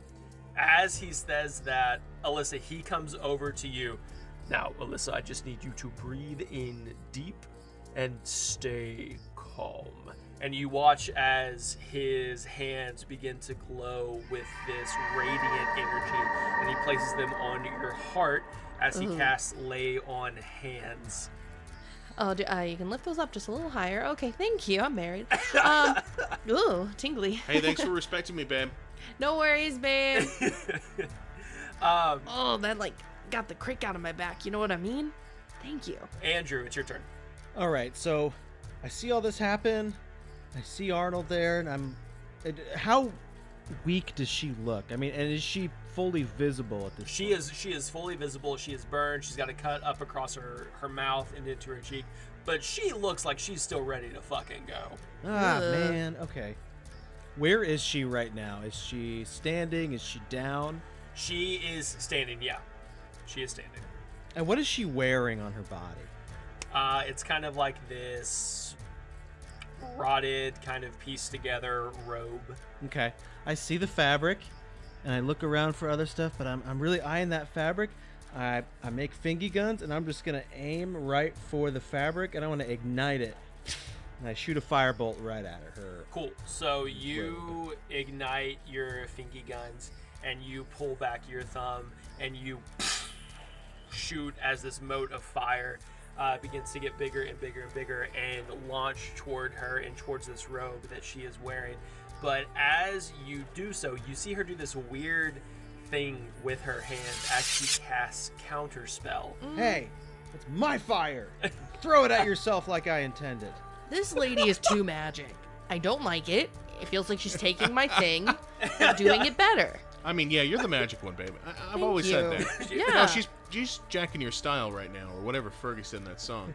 As he says that, Alissa, he comes over to you. Now, Alissa, I just need you to breathe in deep and stay calm. And you watch as his hands begin to glow with this radiant energy, and he places them on your heart as he casts Lay on Hands. Oh, you can lift those up just a little higher. Okay, thank you. I'm married. Ooh, tingly. Hey, thanks for respecting me, babe. No worries, babe. Oh, that like got the crick out of my back. You know what I mean? Thank you. Andrew, it's your turn. All right, so I see all this happen. I see Arnold there, and how weak does she look? I mean, and is she fully visible at this point? She is fully visible. She is burned. She's got a cut up across her mouth and into her cheek. But she looks like she's still ready to fucking go. Ah, man. Okay. Where is she right now? Is she standing? Is she down? She is standing, yeah. She is standing. And what is she wearing on her body? It's kind of like this rotted, kind of pieced together robe. Okay. I see the fabric, and I look around for other stuff, but I'm really eyeing that fabric. I make fingy guns, and I'm just going to aim right for the fabric, and I want to ignite it. And I shoot a firebolt right at her. Cool. So you ignite your fingy guns, and you pull back your thumb, and you shoot as this mote of fire begins to get bigger and bigger and bigger and launch toward her and towards this robe that she is wearing. But as you do so, you see her do this weird thing with her hand as she casts Counterspell. Hey, it's my fire. Throw it at yourself like I intended. This lady is too magic. I don't like it. It feels like she's taking my thing and doing it better. I mean, yeah, you're the magic one, babe. I've Thank always said you. that. Yeah. No, she's jacking your style right now, or whatever Fergie said in that song.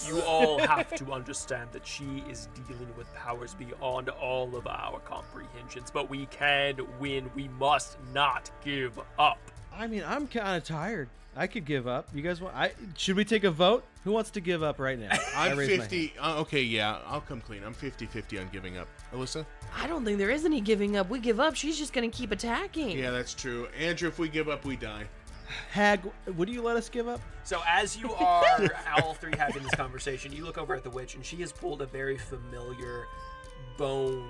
You all have to understand that she is dealing with powers beyond all of our comprehensions, but we can win. We must not give up. I mean, I'm kind of tired. I could give up. You guys want? Should we take a vote? Who wants to give up right now? I'm 50. Okay, yeah, I'll come clean. I'm 50-50 on giving up. Alyssa? I don't think there is any giving up. We give up, she's just going to keep attacking. Yeah, that's true. Andrew, if we give up, we die. Hag, would you let us give up? So as you are all three having this conversation, you look over at the witch, and she has pulled a very familiar bone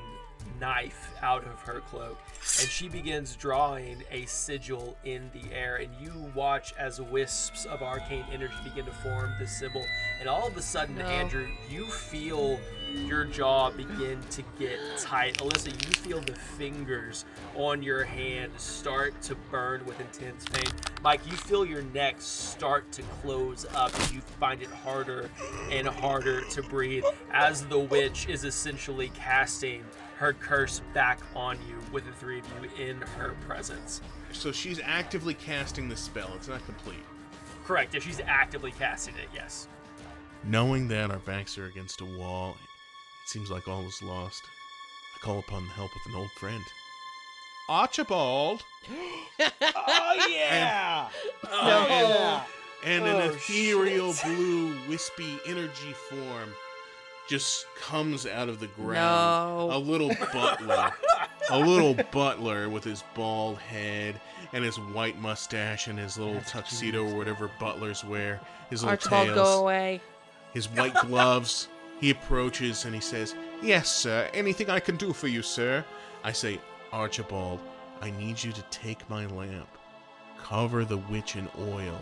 knife out of her cloak, and she begins drawing a sigil in the air, and you watch as wisps of arcane energy begin to form the symbol, and all of a sudden, Andrew, you feel your jaw begin to get tight. Alyssa, you feel the fingers on your hand start to burn with intense pain. Mike, you feel your neck start to close up, and you find it harder and harder to breathe as the witch is essentially casting her curse back on you with the three of you in her presence. So she's actively casting the spell. It's not complete. Correct. If she's actively casting it, yes. Knowing that our backs are against a wall, it seems like all is lost. I call upon the help of an old friend. Archibald! Oh, yeah! And an ethereal blue wispy energy form just comes out of the ground. No. A little butler with his bald head and his white mustache and his little tuxedo or whatever butlers wear. His little Archibald, tails. go away. His white gloves. He approaches and he says, "Yes, sir. Anything I can do for you, sir?" I say, "Archibald, I need you to take my lamp. Cover the witch in oil."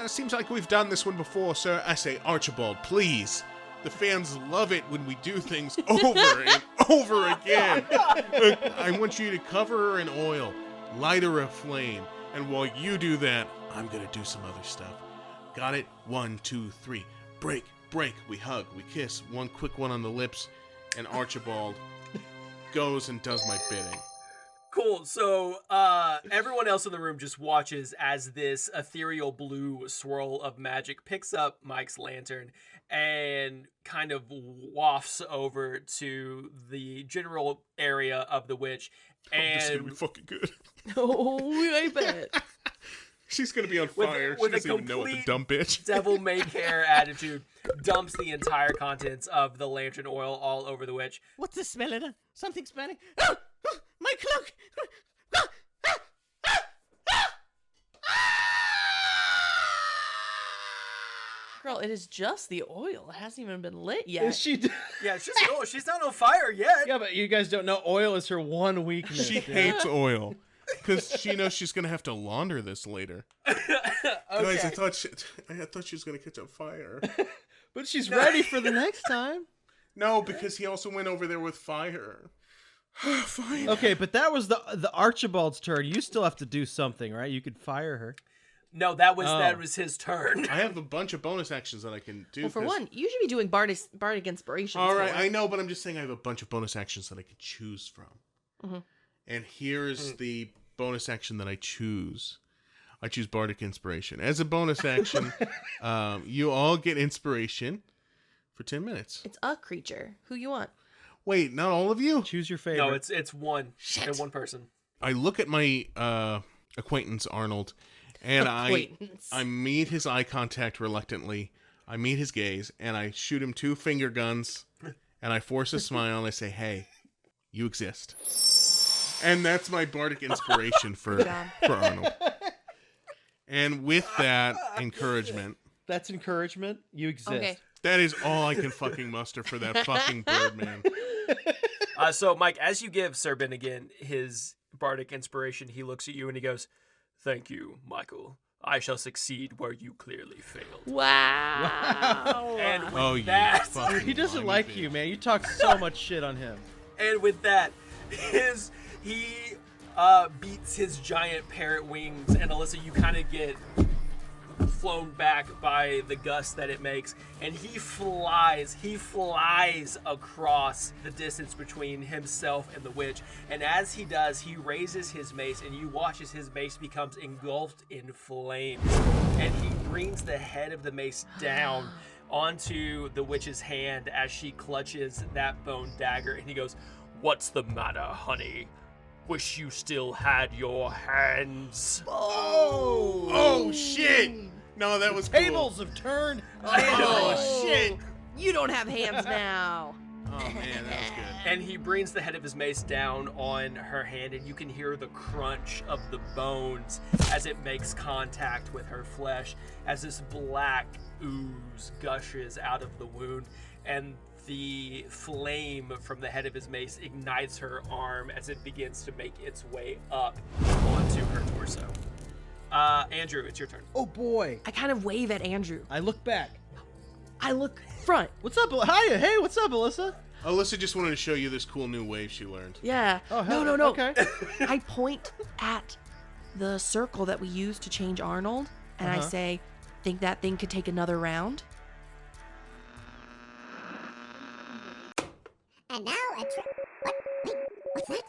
Seems like we've done this one before, sir. I say, "Archibald, please. The fans love it when we do things over and over again. I want you to cover her in oil, light her a flame, and while you do that, I'm gonna do some other stuff. Got it? 1, 2, 3. Break, break. We hug, we kiss. One quick one on the lips, and Archibald goes and does my bidding. Cool. So everyone else in the room just watches as this ethereal blue swirl of magic picks up Mike's lantern and kind of wafts over to the general area of the witch. This is And gonna be fucking good. Oh, I bet. She's gonna be on fire. with She doesn't a even know what the complete dumb bitch. devil may care attitude, dumps the entire contents of the lantern oil all over the witch. What's the smell of something smelling? Oh, my cloak! Girl, it is just the oil. It hasn't even been lit yet. Is she? Yeah, she's not on fire yet. Yeah, but you guys don't know oil is her one weakness. She dude. hates oil because she knows she's gonna have to launder this later. Guys, I thought she was gonna catch on fire. But she's ready for the next time. No, because he also went over there with fire. Fine. Okay, but that was the Archibald's turn. You still have to do something, right? You could fire her. No, that was his turn. I have a bunch of bonus actions that I can do. Well, for one, you should be doing Bardic Inspiration. All right, I know, but I'm just saying I have a bunch of bonus actions that I could choose from. Mm-hmm. And here's the bonus action that I choose. I choose Bardic Inspiration. As a bonus action, you all get inspiration for 10 minutes. It's a creature. Who you want? Wait, not all of you? Choose your favorite. No, it's one. And one person. I look at my acquaintance, Arnold, and I meet his eye contact reluctantly. I meet his gaze, and I shoot him 2 finger guns, and I force a smile, and I say, hey, you exist. And that's my Bardic Inspiration for Arnold. And with that encouragement... That's encouragement. You exist. Okay. That is all I can fucking muster for that fucking bird, man. So, Mike, as you give Sir Bennigan his Bardic Inspiration, he looks at you and he goes, "Thank you, Michael. I shall succeed where you clearly failed." Wow. And with Oh, you that, fucking He doesn't limey like bitch. you, man. You talk so much shit on him. and with that, he beats his giant parrot wings, and Alissa, you kind of get flown back by the gust that it makes, and he flies across the distance between himself and the witch. And as he does, he raises his mace, and you watch as his mace becomes engulfed in flames, and he brings the head of the mace down onto the witch's hand as she clutches that bone dagger, and he goes, "What's the matter, honey? Wish you still had your hands." Oh, shit! No, that was cool. Tables have turned. Oh, shit! You don't have hands now. Oh, man, that was good. And he brings the head of his mace down on her hand, and you can hear the crunch of the bones as it makes contact with her flesh, as this black ooze gushes out of the wound, and the flame from the head of his mace ignites her arm as it begins to make its way up onto her torso. Andrew, it's your turn. Oh boy. I kind of wave at Andrew. I look back. I look front. What's up? Hiya. Hey, what's up, Alissa? Alyssa just wanted to show you this cool new wave she learned. Yeah. Oh, no. Okay. I point at the circle that we used to change Arnold, and I say, think that thing could take another round? And now wait, what's that?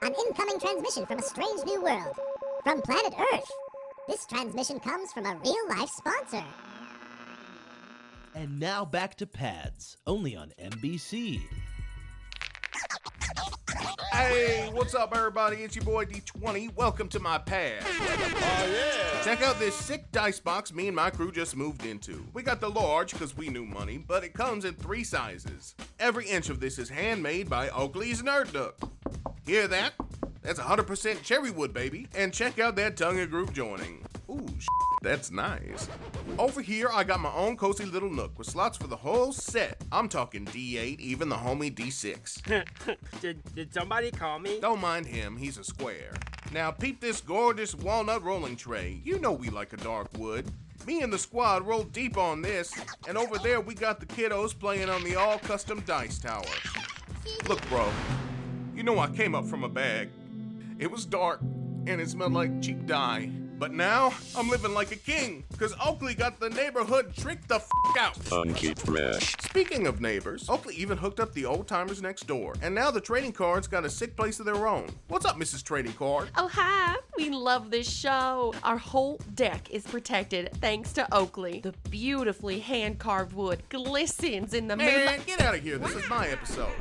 An incoming transmission from a strange new world. From planet Earth. This transmission comes from a real-life sponsor. And now back to Pads, only on NBC. Hey, what's up, everybody? It's your boy D20. Welcome to my pad. Oh, yeah. Check out this sick dice box me and my crew just moved into. We got the large because we knew money, but it comes in 3 sizes. Every inch of this is handmade by Oakley's Nerd Duck. Hear that? That's 100% cherry wood, baby. And check out that tongue and groove joining. Ooh, that's nice. Over here, I got my own cozy little nook with slots for the whole set. I'm talking D8, even the homie D6. Did somebody call me? Don't mind him, he's a square. Now peep this gorgeous walnut rolling tray. You know we like a dark wood. Me and the squad roll deep on this, and over there we got the kiddos playing on the all-custom dice tower. Look, bro, you know I came up from a bag. It was dark, and it smelled like cheap dye. But now, I'm living like a king, because Oakley got the neighborhood tricked the out. Funky Fresh. Speaking of neighbors, Oakley even hooked up the old-timers next door, and now the trading cards got a sick place of their own. What's up, Mrs. Trading Card? Oh, hi. We love this show. Our whole deck is protected thanks to Oakley. The beautifully hand-carved wood glistens in the moonlight. Man, get out of here. This is my episode.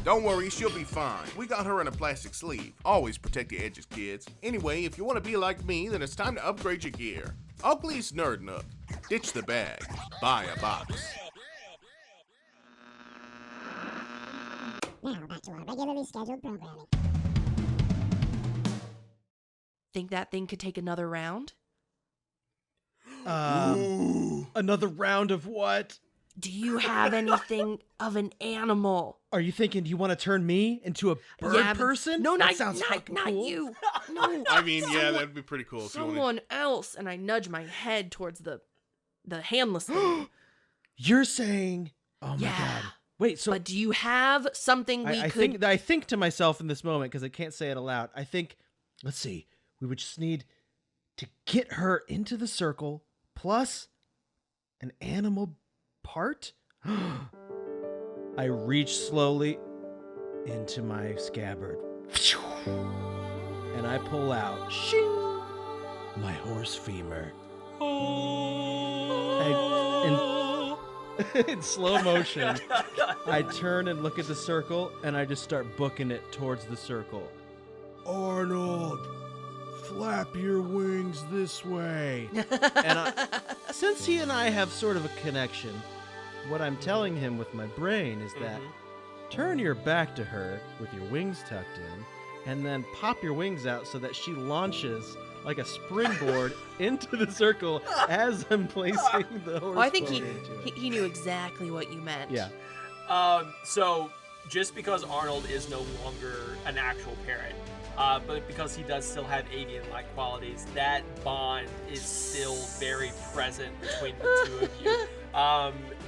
Don't worry, she'll be fine. We got her in a plastic sleeve. Always protect your edges, kids. Anyway, if you want to be like me, then it's time to upgrade your gear. Oakley's Nerd Nook. Ditch the bag. Buy a box. Now back to our regularly scheduled programming. Think that thing could take another round? Another round of what? Do you have anything of an animal? Are you thinking you want to turn me into a bird person? No, that not, sounds not, fucking not cool. you. No. I mean, yeah, that'd be pretty cool. If you wanted... Someone else. And I nudge my head towards the handless thing. You're saying, oh my Yeah. God. Wait, so But do you have something we could... I think to myself in this moment, because I can't say it aloud, I think, let's see, we would just need to get her into the circle, plus an animal part? I reach slowly into my scabbard, and I pull out my horse femur. In slow motion, I turn and look at the circle, and I just start booking it towards the circle. Arnold, flap your wings this way. And since he and I have sort of a connection, what I'm telling him with my brain is that turn your back to her with your wings tucked in, and then pop your wings out so that she launches like a springboard into the circle as I'm placing the horse. Oh, I think into it. he knew exactly what you meant. Yeah. So just because Arnold is no longer an actual parent, but because he does still have avian-like qualities, that bond is still very present between the two of you.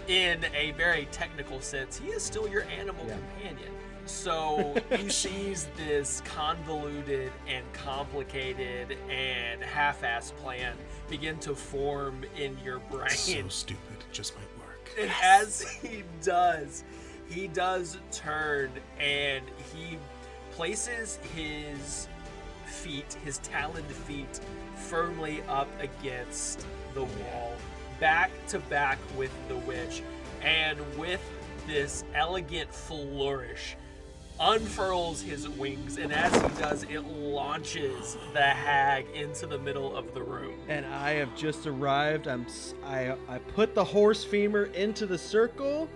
In a very technical sense, he is still your animal companion. So he sees this convoluted and complicated and half-assed plan begin to form in your brain. So stupid, it just might work. And as he does turn and he places his feet, his taloned feet, firmly up against the wall, back to back with the witch, and with this elegant flourish, unfurls his wings, and as he does, it launches the hag into the middle of the room. And I have just arrived. I put the horse femur into the circle,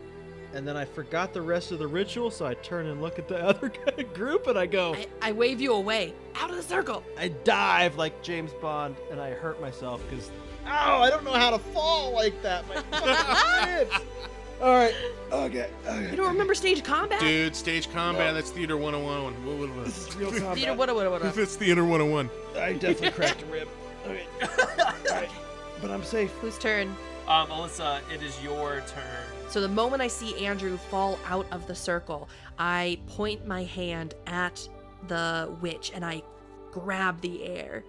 and then I forgot the rest of the ritual, so I turn and look at the other group, and I go... I wave you away. Out of the circle. I dive like James Bond, and I hurt myself because... Ow, I don't know how to fall like that. My fucking ribs. All right. Okay. You don't remember stage combat? Dude, stage combat, that's Theater 101. This is real combat. Theater, what? That's Theater 101. I definitely cracked a rib. Okay. All right. But I'm safe. Whose turn? Alissa, it is your turn. So the moment I see Andrew fall out of the circle, I point my hand at the witch and I grab the air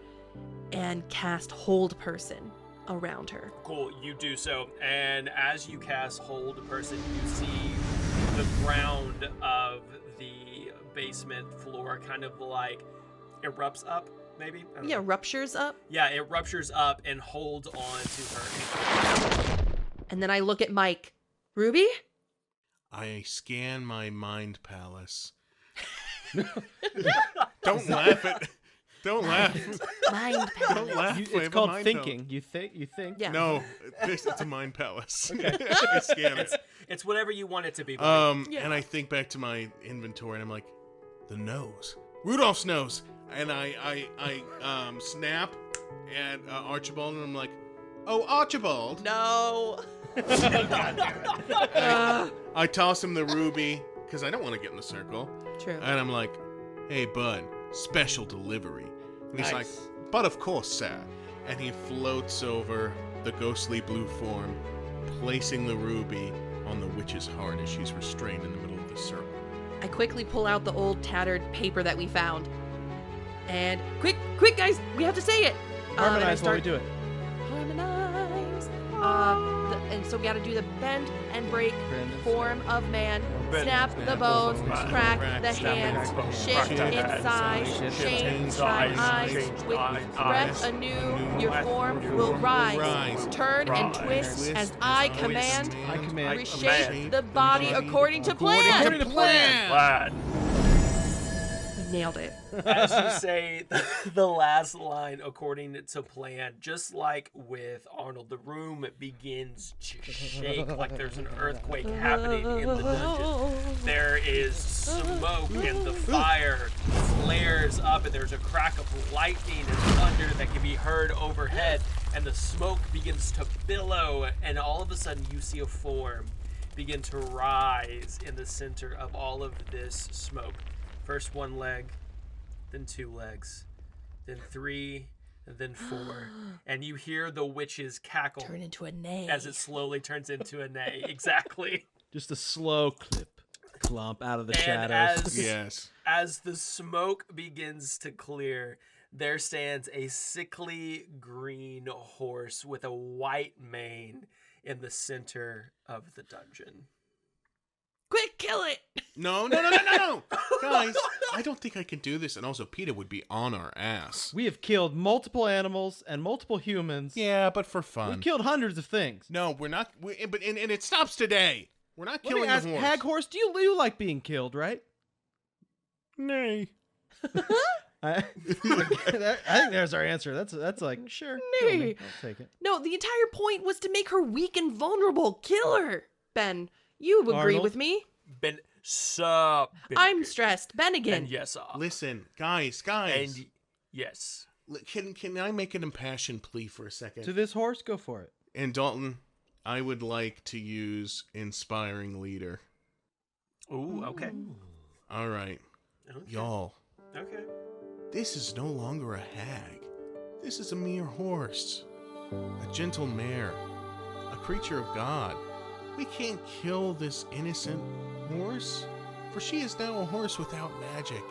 and cast Hold Person around her. Cool, you do so. And as you cast Hold Person, you see the ground of the basement floor kind of like erupts up, maybe? I don't know. Ruptures up. Yeah, it ruptures up and holds on to her. And then I look at Mike. Ruby? I scan my mind palace. Don't laugh at... Don't laugh. Mind Don't palace. laugh. I It's have a called mind thinking. You think. Yeah. palace. No, it's a mind palace. I scan it. It's whatever you want it to be. Buddy. And I think back to my inventory, and I'm like, the nose, Rudolph's nose, and I snap at Archibald, and I'm like, oh, Archibald. No. I toss him the ruby because I don't want to get in the circle. True. And I'm like, hey, bud, special delivery. And he's like, Nice. but of course, sir. And he floats over the ghostly blue form, placing the ruby on the witch's heart as she's restrained in the middle of the circle. I quickly pull out the old tattered paper that we found. And quick, guys, we have to say it. Harmonize while we do it. Harmonize. And so we got to do the bend and break, form of man, snap the bones, crack the hands, shift in size, change thine eyes, with breath anew, your form will rise. Turn and twist as I command, reshape the body according to plan. Nailed it. As you say the last line according to plan, just like with Arnold, the room begins to shake like there's an earthquake happening in the dungeon. There is smoke and the fire flares up and there's a crack of lightning and thunder that can be heard overhead, and the smoke begins to billow, and all of a sudden you see a form begin to rise in the center of all of this smoke. First one leg, then two legs, then three, then four. And you hear the witch's cackle. Turn into a neigh. As it slowly turns into a neigh. Exactly. Just a slow clump out of the And shadows. as the smoke begins to clear, there stands a sickly green horse with a white mane in the center of the dungeon. Quick, kill it! No. Guys, I don't think I can do this. And also, PETA would be on our ass. We have killed multiple animals and multiple humans. Yeah, but for fun. We've killed hundreds of things. No, we're not. But it stops today. We're not killing Let me ask, the horse. Hag Horse, do you like being killed, right? Nay. I think there's our answer. That's like, sure. Kill me. I'll take it. No, the entire point was to make her weak and vulnerable. Kill her. Ben, you agree Arnold? with me? Ben, sup? I'm stressed. Ben again. And yes, Listen, guys. And yes. Can I make an impassioned plea for a second? To this horse, go for it. And Dalton, I would like to use inspiring leader. Ooh, okay. All right. Okay. Y'all. Okay. This is no longer a hag. This is a mere horse. A gentle mare. A creature of God. We can't kill this innocent horse, for she is now a horse without magic.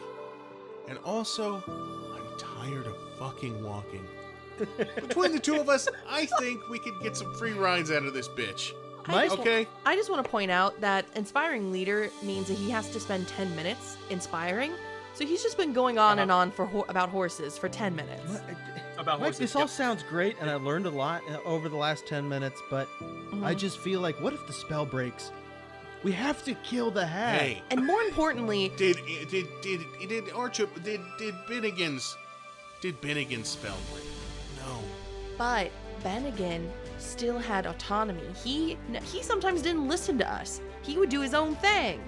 And also, I'm tired of fucking walking. Between the two of us, I think we could get some free rides out of this bitch. Okay? I just want to point out that inspiring leader means that he has to spend 10 minutes inspiring. So he's just been going on and on about horses for 10 minutes. About Mike, horses. this all sounds great, and I learned a lot over the last 10 minutes, but I just feel like, what if the spell breaks? We have to kill the hag. Hey. And more importantly, Did Bennigan's spell break? No. but Bennigan still had autonomy. He sometimes didn't listen to us. He would do his own thing.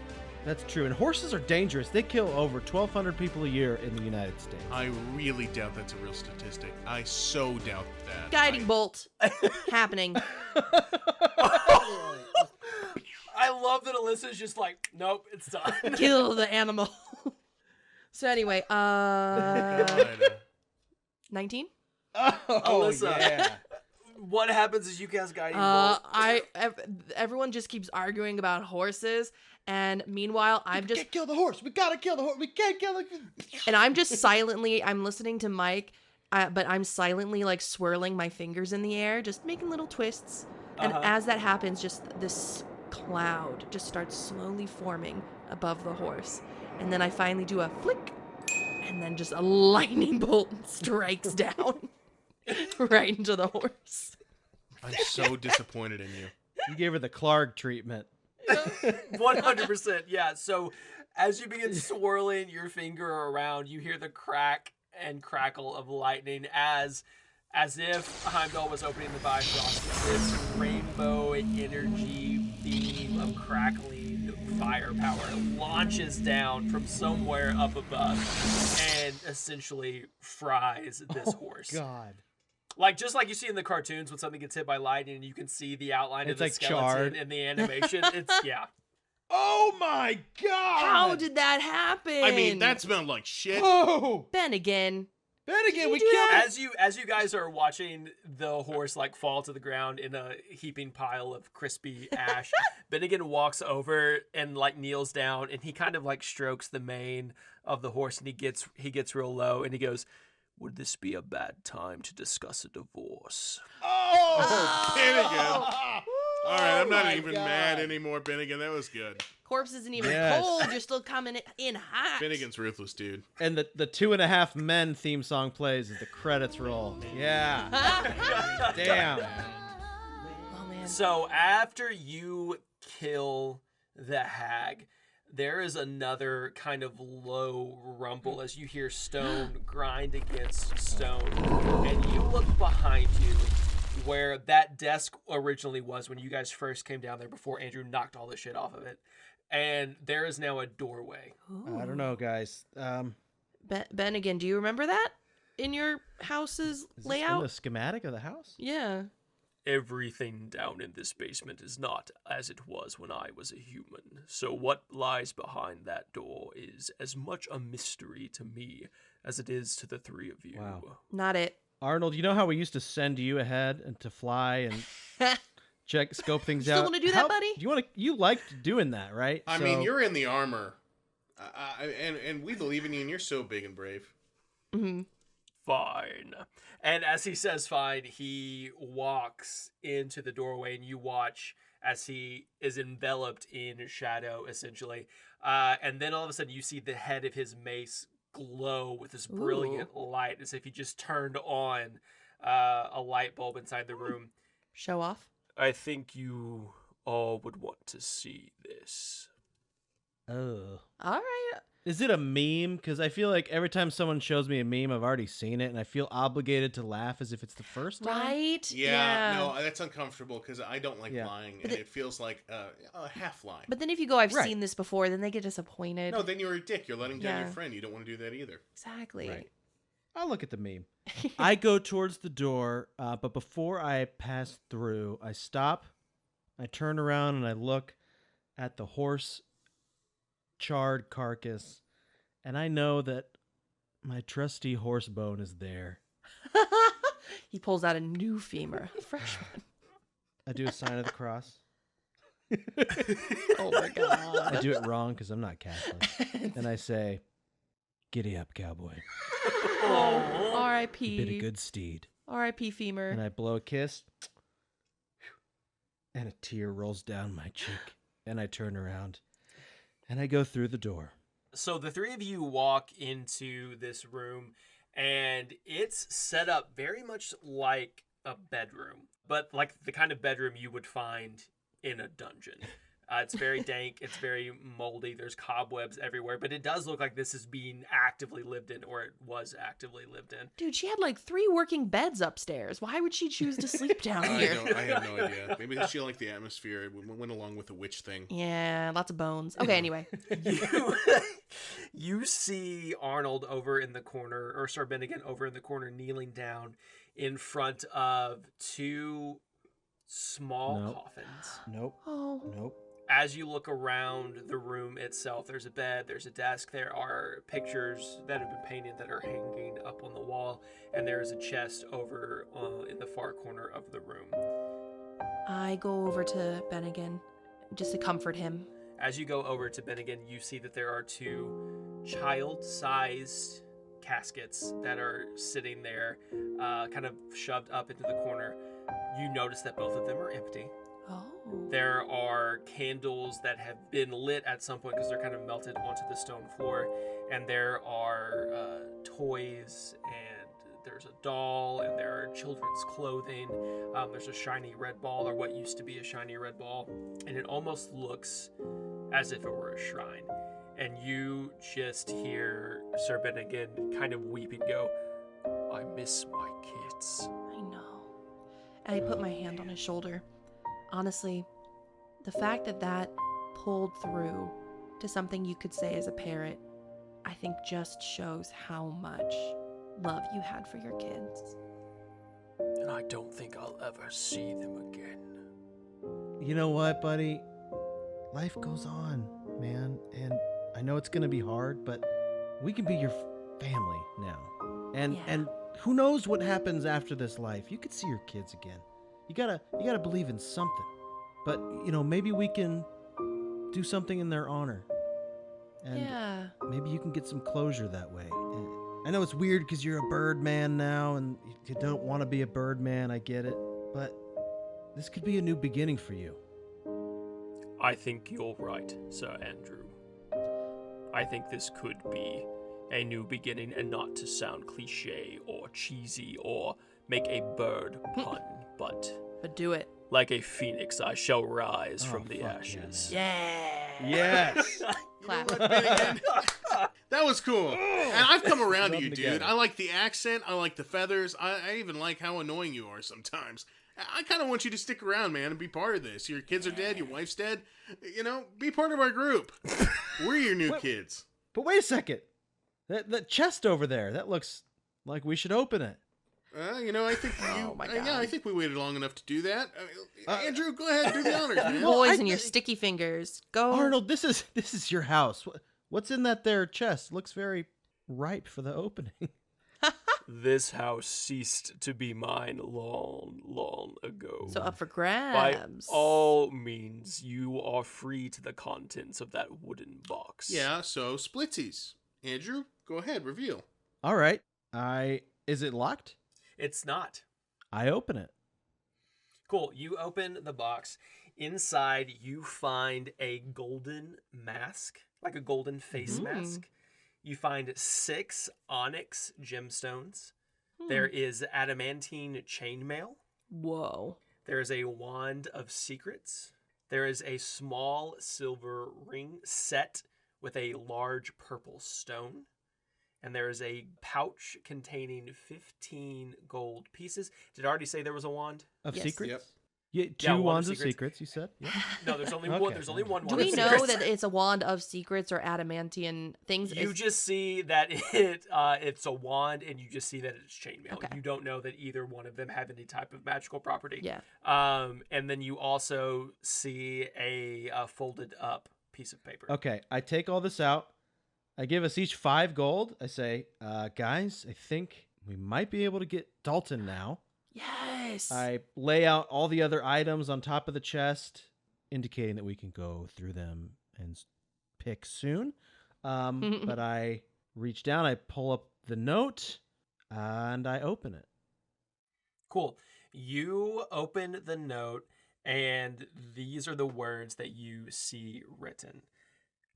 That's true, and horses are dangerous. They kill over 1,200 people a year in the United States. I really doubt that's a real statistic. I so doubt that. Guiding bolt happening. I love that Alyssa's just like, nope, it's done. Kill the animal. So anyway, 19? Alyssa. Yeah. What happens is you cast guiding bolt. Everyone just keeps arguing about horses, and meanwhile, We can't kill the horse. We gotta kill the horse. We can't kill the... And I'm just silently, I'm listening to Mike, but I'm silently like swirling my fingers in the air, just making little twists. And as that happens, just this cloud just starts slowly forming above the horse. And then I finally do a flick, and then just a lightning bolt strikes down right into the horse. I'm so disappointed in you. You gave her the Clark treatment. 100%, yeah. So as you begin swirling your finger around, you hear the crack and crackle of lightning as if Heimdall was opening the Bifrost. This rainbow energy beam of crackling firepower launches down from somewhere up above and essentially fries this horse. God. Like, just like you see in the cartoons when something gets hit by lightning and you can see the outline of the like skeleton charred. in the animation. It's, yeah. Oh my God! How did that happen? I mean, that smelled like shit. Oh! Ben again. Bennigan, we killed him. As you guys are watching the horse like fall to the ground in a heaping pile of crispy ash, Bennigan walks over and like kneels down, and he kind of like strokes the mane of the horse, and he gets real low, and he goes, "Would this be a bad time to discuss a divorce?" Oh, Bennigan. All right, I'm not even mad anymore, Bennigan. That was good. Corpse isn't even cold. You're still coming in hot. Bennigan's ruthless, dude. And the 2.5 Men theme song plays as the credits roll. Yeah. Damn. Oh, man. So after you kill the hag, there is another kind of low rumble as you hear stone grind against stone. And you look behind you where that desk originally was when you guys first came down there before Andrew knocked all the shit off of it. And there is now a doorway. Ooh. I don't know, guys. Bennigan, do you remember that in your house's layout? In the schematic of the house? Yeah. Everything down in this basement is not as it was when I was a human. So what lies behind that door is as much a mystery to me as it is to the three of you. Wow. Not it. Arnold, you know how we used to send you ahead and to fly and scope things out? Still want to do that, buddy? You liked doing that, right? I mean, you're in the armor, and we believe in you, and you're so big and brave. Mm-hmm. Fine. And as he says fine, he walks into the doorway, and you watch as he is enveloped in shadow, essentially. And then all of a sudden, you see the head of his mace glow with this brilliant light, as if he just turned on a light bulb inside the room. Show off. I think you all would want to see this. Oh. All right. Is it a meme? Because I feel like every time someone shows me a meme, I've already seen it, and I feel obligated to laugh as if it's the first time. Right? Yeah. No, that's uncomfortable because I don't like lying, and it feels like a half lie. But then if you go, I've seen this before, then they get disappointed. No, then you're a dick. You're letting down your friend. You don't want to do that either. Exactly. Right. I'll look at the meme. I go towards the door, but before I pass through, I stop, I turn around, and I look at the horse charred carcass, and I know that my trusty horse bone is there. He pulls out a new femur, a fresh one. I do a sign of the cross. Oh my god. I do it wrong because I'm not Catholic. And I say, "Giddy up, cowboy." Oh, R.I.P. You bit a good steed. R.I.P. femur. And I blow a kiss, and a tear rolls down my cheek. And I turn around, and I go through the door. So the three of you walk into this room, and it's set up very much like a bedroom, but like the kind of bedroom you would find in a dungeon. It's very dank. It's very moldy. There's cobwebs everywhere, but it does look like this is being actively lived in, or it was actively lived in. Dude, she had like 3 working beds upstairs. Why would she choose to sleep down here? I have no idea. Maybe she liked the atmosphere. It went along with the witch thing. Yeah, lots of bones. Okay, anyway. You see Arnold over in the corner, or Sir Bennigan over in the corner, kneeling down in front of 2 small coffins. Nope. Oh. Nope. As you look around the room itself, there's a bed, there's a desk, there are pictures that have been painted that are hanging up on the wall, and there is a chest over in the far corner of the room. I go over to Bennigan just to comfort him. As you go over to Bennigan, you see that there are 2 child-sized caskets that are sitting there, kind of shoved up into the corner. You notice that both of them are empty. Oh. There are candles that have been lit at some point because they're kind of melted onto the stone floor. And there are toys, and there's a doll, and there are children's clothing. There's a shiny red ball, or what used to be a shiny red ball. And it almost looks as if it were a shrine. And you just hear Sir Bennigan kind of weep and go, "I miss my kids." I know. And I put my hand on his shoulder. Honestly, the fact that pulled through to something you could say as a parent, I think just shows how much love you had for your kids. And I don't think I'll ever see them again. You know what, buddy? Life goes on, man. And I know it's going to be hard, but we can be your family now. And who knows what happens after this life? You could see your kids again. You gotta believe in something. But, maybe we can do something in their honor. And maybe you can get some closure that way. I know it's weird because you're a bird man now and you don't want to be a bird man, I get it. But this could be a new beginning for you. I think you're right, Sir Andrew. I think this could be a new beginning, and not to sound cliche or cheesy or make a bird pun, but do it. Like a phoenix, I shall rise from the ashes. Yes. Clap. That was cool. And I've come around to you, dude. I like the accent. I like the feathers. I even like how annoying you are sometimes. I kind of want you to stick around, man, and be part of this. Your kids are dead. Your wife's dead. Be part of our group. We're your new kids. But wait a second. That chest over there, that looks like we should open it. I think I think we waited long enough to do that. Andrew, go ahead, do the honors, man. Boys and your sticky fingers. Go. Arnold, this is your house. What's in that there chest? Looks very ripe for the opening. This house ceased to be mine long, long ago. So up for grabs. By all means, you are free to the contents of that wooden box. Yeah, so splitsies. Andrew, go ahead, reveal. All right. Is it locked? It's not. I open it. Cool. You open the box. Inside, you find a golden mask, like a golden face mask. You find 6 onyx gemstones. There is adamantine chainmail. Whoa. There is a wand of secrets. There is a small silver ring set with a large purple stone. And there is a pouch containing 15 gold pieces. Did I already say there was a wand? Of secrets? Yep. Yeah, two wands of secrets, you said? Yeah. No, there's only one. There's only one wand. Do we of know secrets. that it's a wand of secrets or adamantian things? You just see that it's a wand, and you just see that it's chainmail. Okay. You don't know that either one of them have any type of magical property. Yeah. And then you also see a folded up piece of paper. Okay, I take all this out. I give us each 5 gold. I say, guys, I think we might be able to get Dalton now. Yes. I lay out all the other items on top of the chest, indicating that we can go through them and pick soon. But I reach down, I pull up the note, and I open it. Cool. You open the note, and these are the words that you see written.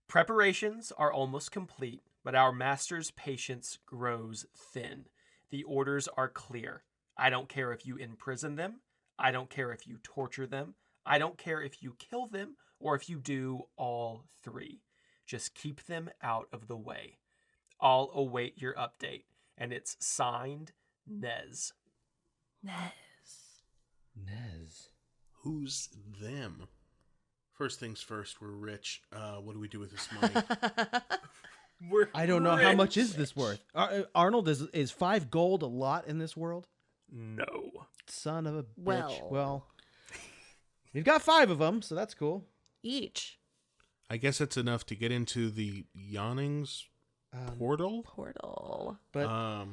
Preparations are almost complete, but our master's patience grows thin. The orders are clear. I don't care if you imprison them. I don't care if you torture them. I don't care if you kill them or if you do all 3. Just keep them out of the way. I'll await your update. And it's signed, Nez. Nez. Who's them? First things first, we're rich. What do we do with this money? I don't know. How much is this worth? Arnold, is 5 gold a lot in this world? No. Son of a bitch. Well, we've got 5 of them, so that's cool. Each. I guess that's enough to get into the Yawning's portal. But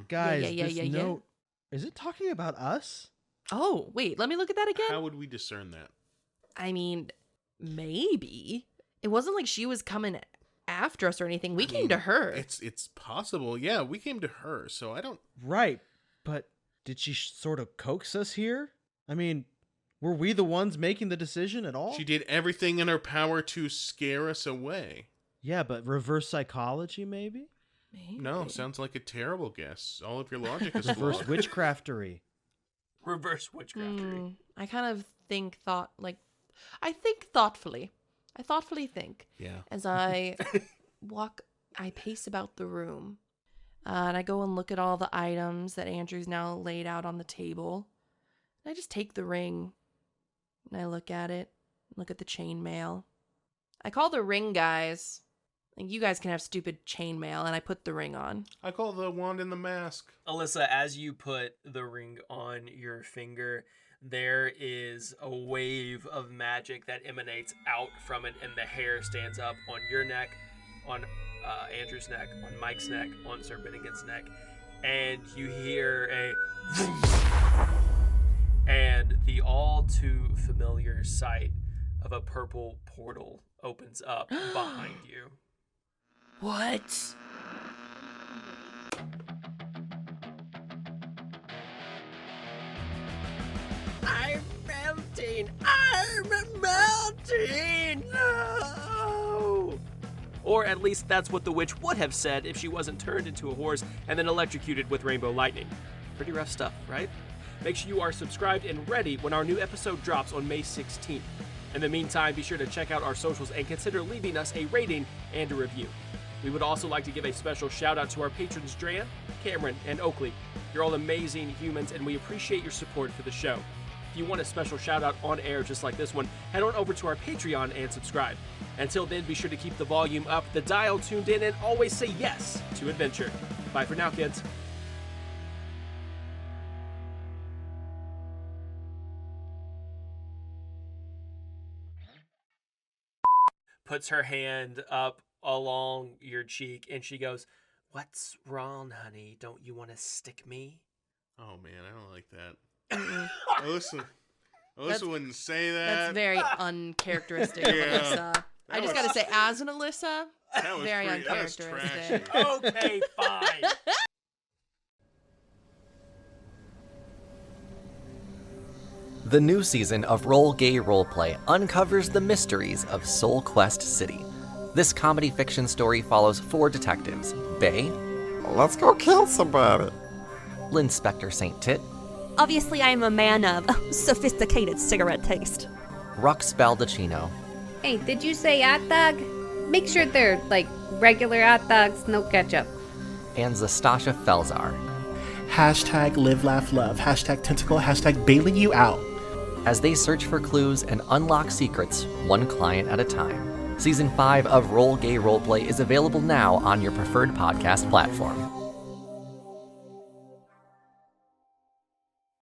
guys, this note, is it talking about us? Oh, wait, let me look at that again. How would we discern that? I mean, maybe. It wasn't like she was coming after us or anything. We came to her. It's possible. Yeah, we came to her, so I don't... Right, but did she sort of coax us here? I mean, were we the ones making the decision at all? She did everything in her power to scare us away. Yeah, but reverse psychology, maybe? No, sounds like a terrible guess. All of your logic is reverse flawed. witchcraftery. Reverse witchcraftery. I kind of I think thoughtfully. I thoughtfully think. Yeah. As I I pace about the room. And I go and look at all the items that Andrew's now laid out on the table. And I just take the ring. And I look at it. Look at the chainmail. I call the ring, guys. Like, you guys can have stupid chainmail. And I put the ring on. I call the wand in the mask. Alyssa, as you put the ring on your finger, there is a wave of magic that emanates out from it, and the hair stands up on your neck, on Andrew's neck, on Mike's neck, on Sir Bennigan's neck, and you hear a and the all too familiar sight of a purple portal opens up behind you. What? I'm melting! I'm melting! No! Or at least that's what the witch would have said if she wasn't turned into a horse and then electrocuted with rainbow lightning. Pretty rough stuff, right? Make sure you are subscribed and ready when our new episode drops on May 16th. In the meantime, be sure to check out our socials and consider leaving us a rating and a review. We would also like to give a special shout out to our patrons Dran, Cameron, and Oakley. You're all amazing humans and we appreciate your support for the show. If you want a special shout out on air just like this one, head on over to our Patreon and subscribe. Until then, be sure to keep the volume up, the dial tuned in, and always say yes to adventure. Bye for now, kids. Puts her hand up along your cheek and she goes, "What's wrong, honey? Don't you want to stick me?" Oh man, I don't like that. Alyssa wouldn't say that. That's very uncharacteristic of Alissa. I just gotta say, as an Alissa, very uncharacteristic. Okay, fine. The new season of Roll Gay Roleplay uncovers the mysteries of Soul Quest City. This comedy fiction story follows 4 detectives: Bay, let's go kill somebody; Linspector St. Tit, obviously I am a man of sophisticated cigarette taste; Rux Baldacchino. Hey, did you say hot dog? Make sure they're, like, regular hot dogs, no ketchup. And Zastasha Felzar. Hashtag live, laugh, love. Hashtag tentacle. Hashtag bailing you out. As they search for clues and unlock secrets, one client at a time. Season 5 of Roll Gay Roleplay is available now on your preferred podcast platform.